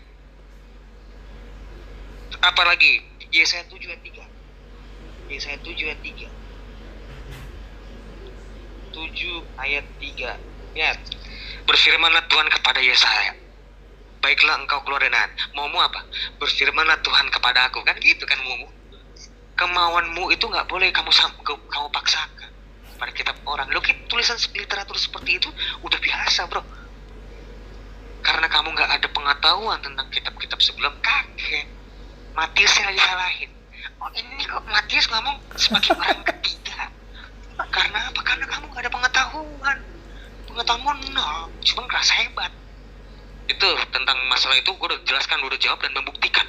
Apalagi Yesaya 7 ayat 3. Yesaya 7 ayat 3. 7 ayat 3. Lihat. Berfirmanlah Tuhan kepada Yesaya, baiklah engkau keluar dari Nan. Maumu apa? Berfirmanlah Tuhan kepada aku. Kan gitu kan maumu. Kemauanmu itu nggak boleh kamu paksakan pada kitab orang. Lo tulisan literatur seperti itu udah biasa bro. Karena kamu nggak ada pengetahuan tentang kitab-kitab sebelum, kaget. Matius yang disalahin. Oh ini kok Matius ngomong sebagai orang ketiga. Karena apa? Karena kamu nggak ada pengetahuan. Pengetahuan nol. Cuma ngerasa hebat. Itu tentang masalah itu gue udah jelaskan, udah jawab dan membuktikan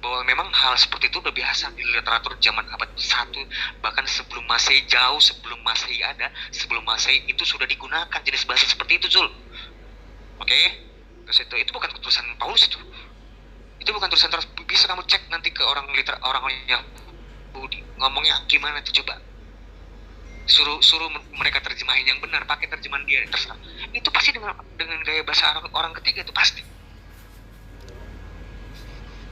bahwa memang hal seperti itu udah biasa di literatur zaman abad 1, bahkan sebelum Masehi, jauh sebelum Masehi ada, sebelum Masehi itu sudah digunakan jenis bahasa seperti itu, Zul. Oke? Terus itu bukan tulisan Paulus itu bukan tulisan terus, bisa kamu cek nanti ke orang yang ngomongnya gimana tuh, coba suruh mereka terjemahin yang benar, pakai terjemahan dia, terserah. Itu pasti dengan gaya bahasa orang ketiga itu pasti.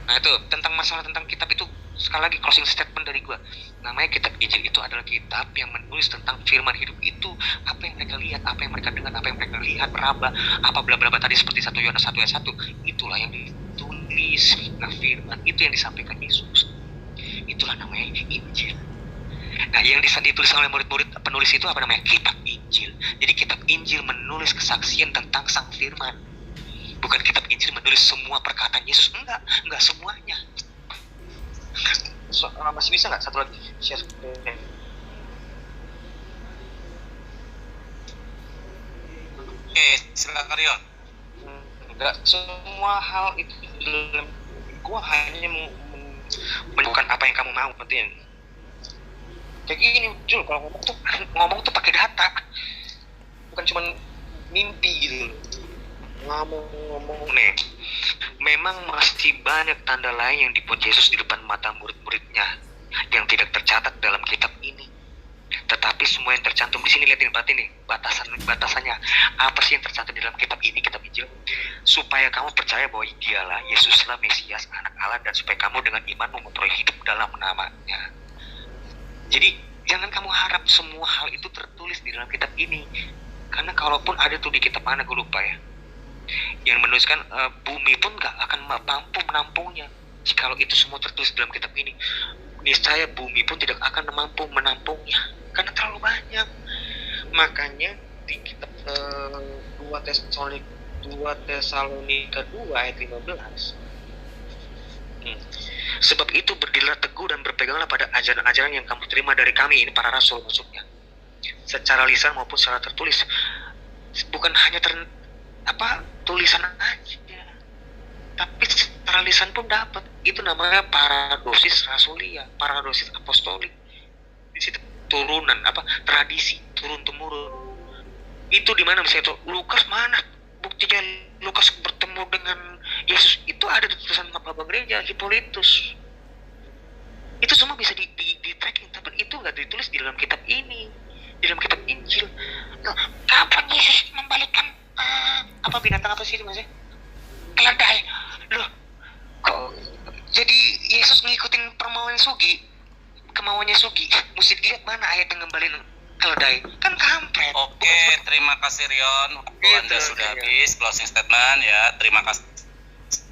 Nah itu tentang masalah tentang kitab itu, sekali lagi closing statement dari gua, namanya kitab Injil itu adalah kitab yang menulis tentang firman hidup itu, apa yang mereka lihat, apa yang mereka dengar, apa yang mereka lihat, meraba, apa bla bla bla tadi seperti 1 Yohanes 1 ayat 1, itulah yang ditulis. Nah firman itu yang disampaikan Yesus, itulah namanya Injil. Nah, yang ditulis oleh murid-murid penulis itu apa namanya? Kitab Injil. Jadi kitab Injil menulis kesaksian tentang Sang Firman. Bukan kitab Injil menulis semua perkataan Yesus. Enggak semuanya. Masih bisa nggak satu lagi share? Oke, silakan Rion. Enggak semua hal itu dalam gua hanya menemukan apa yang kamu mau, penting. Kayak gini Jul, kalau ngomong tuh pakai data, bukan cuma mimpi gitu. Ngomong nih, memang masih banyak tanda lain yang dibuat Yesus di depan mata murid-muridnya yang tidak tercatat dalam kitab ini. Tetapi semua yang tercantum di sini, lihatin berarti nih batasannya apa sih yang tercantum di dalam kitab ini, kitab Injil, supaya kamu percaya bahwa dialah Yesuslah Mesias, Anak Allah, dan supaya kamu dengan iman memperoleh hidup dalam namanya. Jadi jangan kamu harap semua hal itu tertulis di dalam kitab ini, karena kalaupun ada tuh di kitab mana gue lupa ya, yang menuliskan bumi pun gak akan mampu menampungnya. Jikalau itu semua tertulis dalam kitab ini, niscaya bumi pun tidak akan mampu menampungnya, karena terlalu banyak. Makanya di kitab 2 Tesalonika 2 ayat 15, sebab itu berdirilah teguh dan berpeganglah pada ajaran-ajaran yang kamu terima dari kami, ini para rasul maksudnya, secara lisan maupun secara tertulis. Bukan hanya tulisan aja, tapi secara lisan pun dapat. Itu namanya paradosis rasulia, paradosis apostolik. Di situ turunan tradisi turun temurun. Itu di mana misalnya Lukas, mana buktinya Lukas bertemu dengan Yesus? Itu ada di tulisan Bapak Gereja Hippolytus. Itu semua bisa di tracking, tapi itu nggak ditulis di dalam kitab ini, di dalam kitab Injil. Loh, kapan Yesus membalikkan binatang apa sih itu mas? Keledai. Loh, kok jadi Yesus ngikutin kemauannya Sugi? Mesti dilihat mana ayat yang ngembalin keledai, kan kampret. Oke, terima kasih Rion. Waktu Anda sudah habis closing statement ya. Terima kasih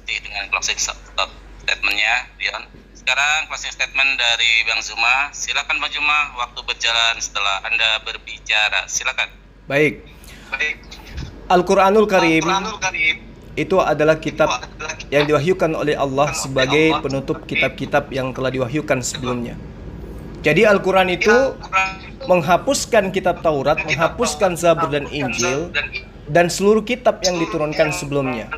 dengan closing statement statementnya, Dion. Sekarang closing statement dari Bang Zuma. Silakan Bang Zuma, waktu berjalan setelah Anda berbicara. Silakan. Baik. Al-Quranul Karim itu adalah kitab yang diwahyukan oleh Allah sebagai penutup kitab-kitab yang telah diwahyukan sebelumnya. Jadi Al-Quran itu menghapuskan kitab Taurat, menghapuskan Zabur dan Injil, dan seluruh kitab yang diturunkan sebelumnya.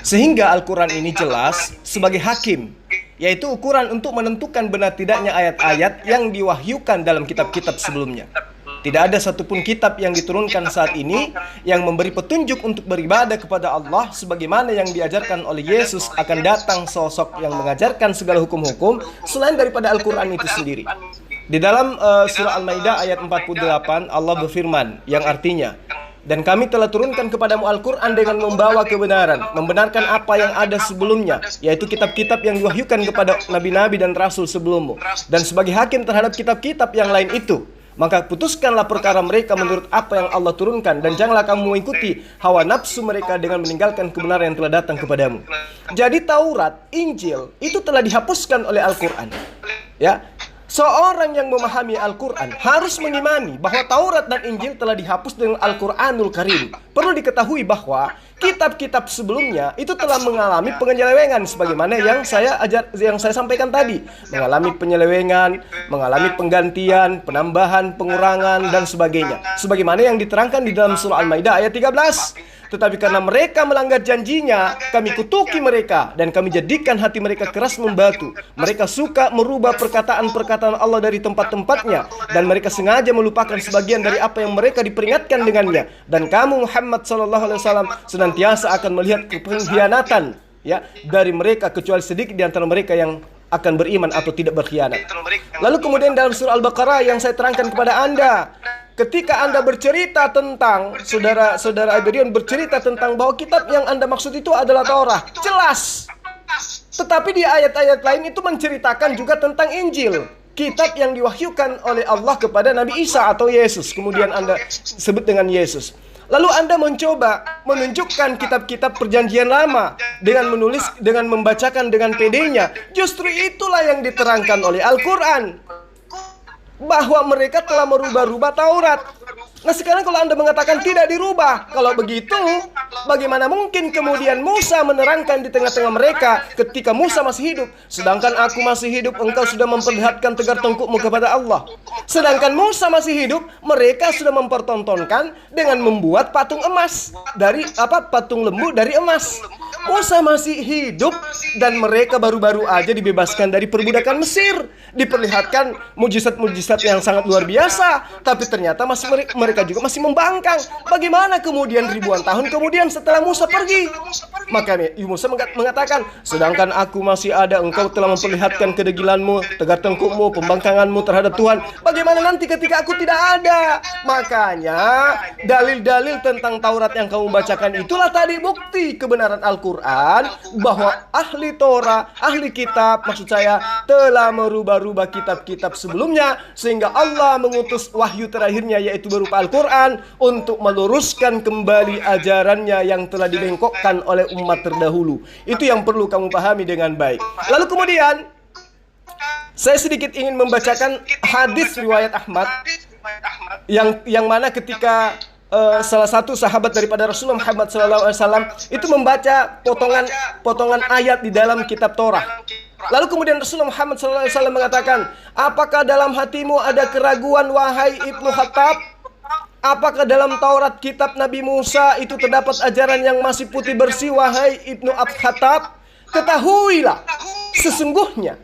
Sehingga Al-Quran ini jelas sebagai hakim, yaitu ukuran untuk menentukan benar tidaknya ayat-ayat yang diwahyukan dalam kitab-kitab sebelumnya. Tidak ada satupun kitab yang diturunkan saat ini yang memberi petunjuk untuk beribadah kepada Allah sebagaimana yang diajarkan oleh Yesus akan datang sosok yang mengajarkan segala hukum-hukum selain daripada Al-Quran itu sendiri. Di dalam surah Al-Maidah ayat 48 Allah berfirman yang artinya, dan kami telah turunkan kepadamu Al-Quran dengan membawa kebenaran, membenarkan apa yang ada sebelumnya, yaitu kitab-kitab yang diwahyukan kepada nabi-nabi dan rasul sebelummu, dan sebagai hakim terhadap kitab-kitab yang lain itu. Maka putuskanlah perkara mereka menurut apa yang Allah turunkan, dan janganlah kamu mengikuti hawa nafsu mereka dengan meninggalkan kebenaran yang telah datang kepadamu. Jadi Taurat, Injil itu telah dihapuskan oleh Al-Quran. Ya, seorang yang memahami Al-Quran harus mengimani bahwa Taurat dan Injil telah dihapus dengan Al-Quranul Karim. Perlu diketahui bahwa kitab-kitab sebelumnya itu telah mengalami penyelewengan sebagaimana yang saya sampaikan tadi, mengalami penyelewengan, mengalami penggantian, penambahan, pengurangan dan sebagainya. Sebagaimana yang diterangkan di dalam surah Al-Maidah ayat 13. Tetapi karena mereka melanggar janjinya, kami kutuki mereka dan kami jadikan hati mereka keras membatu. Mereka suka merubah perkataan-perkataan Allah dari tempat-tempatnya, dan mereka sengaja melupakan sebagian dari apa yang mereka diperingatkan dengannya. Dan kamu Muhammad SAW senantiasa akan melihat pengkhianatan ya dari mereka, kecuali sedikit di antara mereka yang akan beriman atau tidak berkhianat. Lalu kemudian dalam surah Al-Baqarah yang saya terangkan kepada Anda, ketika Anda bercerita tentang, saudara Iberion bercerita tentang bahwa kitab yang Anda maksud itu adalah Taurat, jelas. Tetapi di ayat-ayat lain itu menceritakan juga tentang Injil, kitab yang diwahyukan oleh Allah kepada Nabi Isa atau Yesus. Kemudian Anda sebut dengan Yesus. Lalu Anda mencoba menunjukkan kitab-kitab perjanjian lama dengan menulis, dengan membacakan dengan PD-nya. Justru itulah yang diterangkan oleh Al-Quran, bahwa mereka telah merubah-rubah Taurat. Nah sekarang kalau Anda mengatakan tidak dirubah, kalau begitu bagaimana mungkin kemudian Musa menerangkan di tengah-tengah mereka ketika Musa masih hidup, sedangkan aku masih hidup, engkau sudah memperlihatkan tegar tengkukmu kepada Allah. Sedangkan Musa masih hidup, mereka sudah mempertontonkan dengan membuat patung emas dari patung lembu dari emas. Musa masih hidup dan mereka baru-baru aja dibebaskan dari perbudakan Mesir, diperlihatkan mujizat-mujizat yang sangat luar biasa, tapi ternyata mereka juga masih membangkang. Bagaimana kemudian ribuan tahun kemudian setelah Musa pergi? Maka Musa mengatakan, sedangkan aku masih ada, engkau telah memperlihatkan kedegilanmu, tegar tengkukmu, pembangkanganmu terhadap Tuhan. Bagaimana nanti ketika aku tidak ada? Makanya dalil-dalil tentang Taurat yang kamu bacakan itulah tadi bukti kebenaran Al-Quran, bahwa ahli Torah, ahli kitab maksud saya, telah merubah-rubah kitab-kitab sebelumnya, sehingga Allah mengutus wahyu terakhirnya yaitu berupa Al-Quran untuk meluruskan kembali ajarannya yang telah dibengkokkan oleh umat terdahulu. Itu yang perlu kamu pahami dengan baik. Lalu kemudian saya sedikit ingin membacakan hadis riwayat Ahmad yang mana ketika salah satu sahabat daripada Rasulullah Muhammad SAW itu membaca potongan ayat di dalam kitab Torah. Lalu kemudian Rasulullah Muhammad SAW mengatakan, apakah dalam hatimu ada keraguan wahai Ibnu Khattab? Apakah dalam Taurat kitab Nabi Musa itu terdapat ajaran yang masih putih bersih wahai Ibnu Khattab? Ketahuilah, sesungguhnya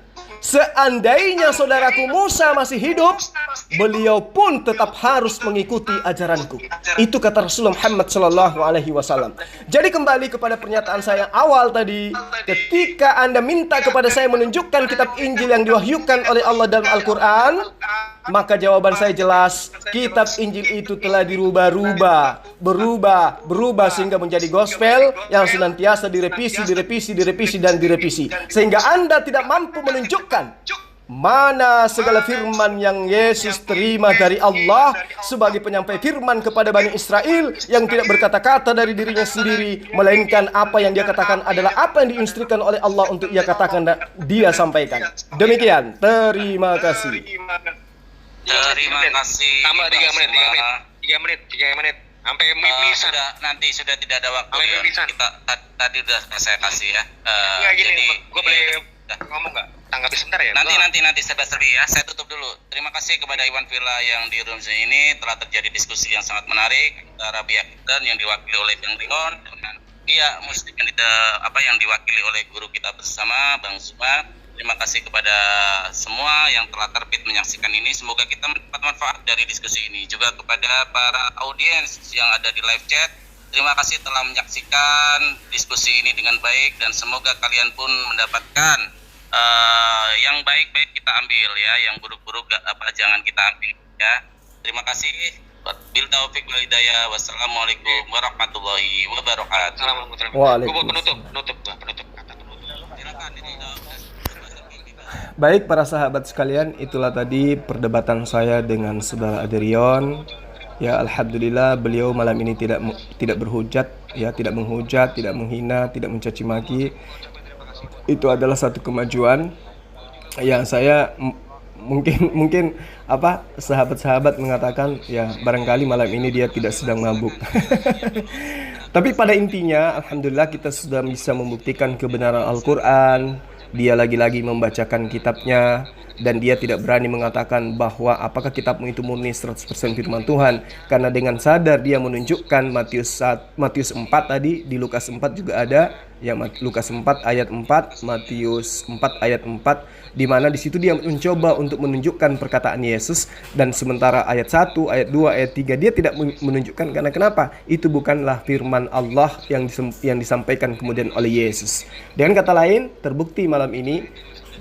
seandainya saudaraku Musa masih hidup, beliau pun tetap harus mengikuti ajaranku. Itu kata Rasulullah Muhammad SAW. Jadi kembali kepada pernyataan saya yang awal tadi, ketika Anda minta kepada saya menunjukkan kitab Injil yang diwahyukan oleh Allah dalam Al-Quran, maka jawaban saya jelas, kitab Injil itu telah berubah sehingga menjadi gospel yang senantiasa direvisi dan direvisi, sehingga Anda tidak mampu menunjukkan Mana segala firman yang Yesus terima dari Allah sebagai penyampai firman kepada Bani Israel yang tidak berkata-kata dari dirinya sendiri, melainkan apa yang dia katakan adalah apa yang diinstruksikan oleh Allah untuk ia katakan dan dia sampaikan. Demikian, terima kasih. Terima kasih. Tambah 3 Bang menit, 3 Zuma. menit. 3 menit, 3 menit. Sampai mimisan. Nanti sudah tidak ada waktu Sampai ya. mimisan. Tadi udah saya kasih ya. Ya gini, Jadi, gue boleh ngomong nggak? Tanggapi sebentar ya. nanti serba-serbi ya. Saya tutup dulu. Terima kasih kepada Iwan Villa yang di room Zoom ini telah terjadi diskusi yang sangat menarik antara pihak kita yang diwakili oleh Bang Rion dengan pihak muslim yang diwakili oleh guru kita bersama Bang Zuma. Terima kasih kepada semua yang telah terbit menyaksikan ini. Semoga kita mendapat manfaat dari diskusi ini. Juga kepada para audiens yang ada di live chat. Terima kasih telah menyaksikan diskusi ini dengan baik dan semoga kalian pun mendapatkan yang baik-baik kita ambil ya, yang buruk-buruk jangan kita ambil ya. Terima kasih. Bil taufik wal hidayah. Wassalamualaikum warahmatullahi wabarakatuh. Assalamualaikum. Waalaikumsalam. Penutup kata penutup. Silakan ini. Baik para sahabat sekalian, itulah tadi perdebatan saya dengan saudara Adrion. Ya, alhamdulillah beliau malam ini tidak berhujat, ya, tidak menghujat, tidak menghina, tidak mencaci maki. Itu adalah satu kemajuan yang saya mungkin sahabat-sahabat mengatakan ya barangkali malam ini dia tidak sedang mabuk. Tapi pada intinya alhamdulillah kita sudah bisa membuktikan kebenaran Al-Quran. Dia lagi-lagi membacakan kitabnya dan dia tidak berani mengatakan bahwa apakah kitabmu itu murni 100% firman Tuhan, karena dengan sadar dia menunjukkan Matius 4 tadi, di Lukas 4 juga ada ya, Lukas 4 ayat 4, Matius 4 ayat 4, di mana di situ dia mencoba untuk menunjukkan perkataan Yesus, dan sementara ayat 1, ayat 2, ayat 3 dia tidak menunjukkan. Karena kenapa? Itu bukanlah firman Allah yang disampaikan kemudian oleh Yesus. Dengan kata lain, terbukti malam ini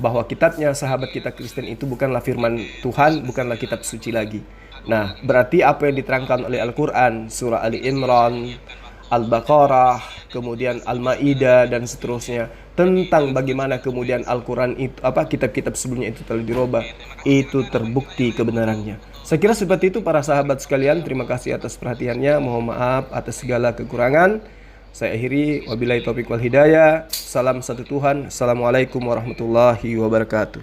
bahwa kitabnya sahabat kita Kristen itu bukanlah firman Tuhan, bukanlah kitab suci lagi. Nah, berarti apa yang diterangkan oleh Al-Quran, surah Ali Imran, Al-Baqarah, kemudian Al-Maidah dan seterusnya, tentang bagaimana kemudian Al-Quran itu, kitab-kitab sebelumnya itu telah dirubah, itu terbukti kebenarannya. Saya kira seperti itu para sahabat sekalian. Terima kasih atas perhatiannya. Mohon maaf atas segala kekurangan. Saya akhiri, wabillahi taufiq wal hidayah. Salam satu Tuhan. Assalamualaikum warahmatullahi wabarakatuh.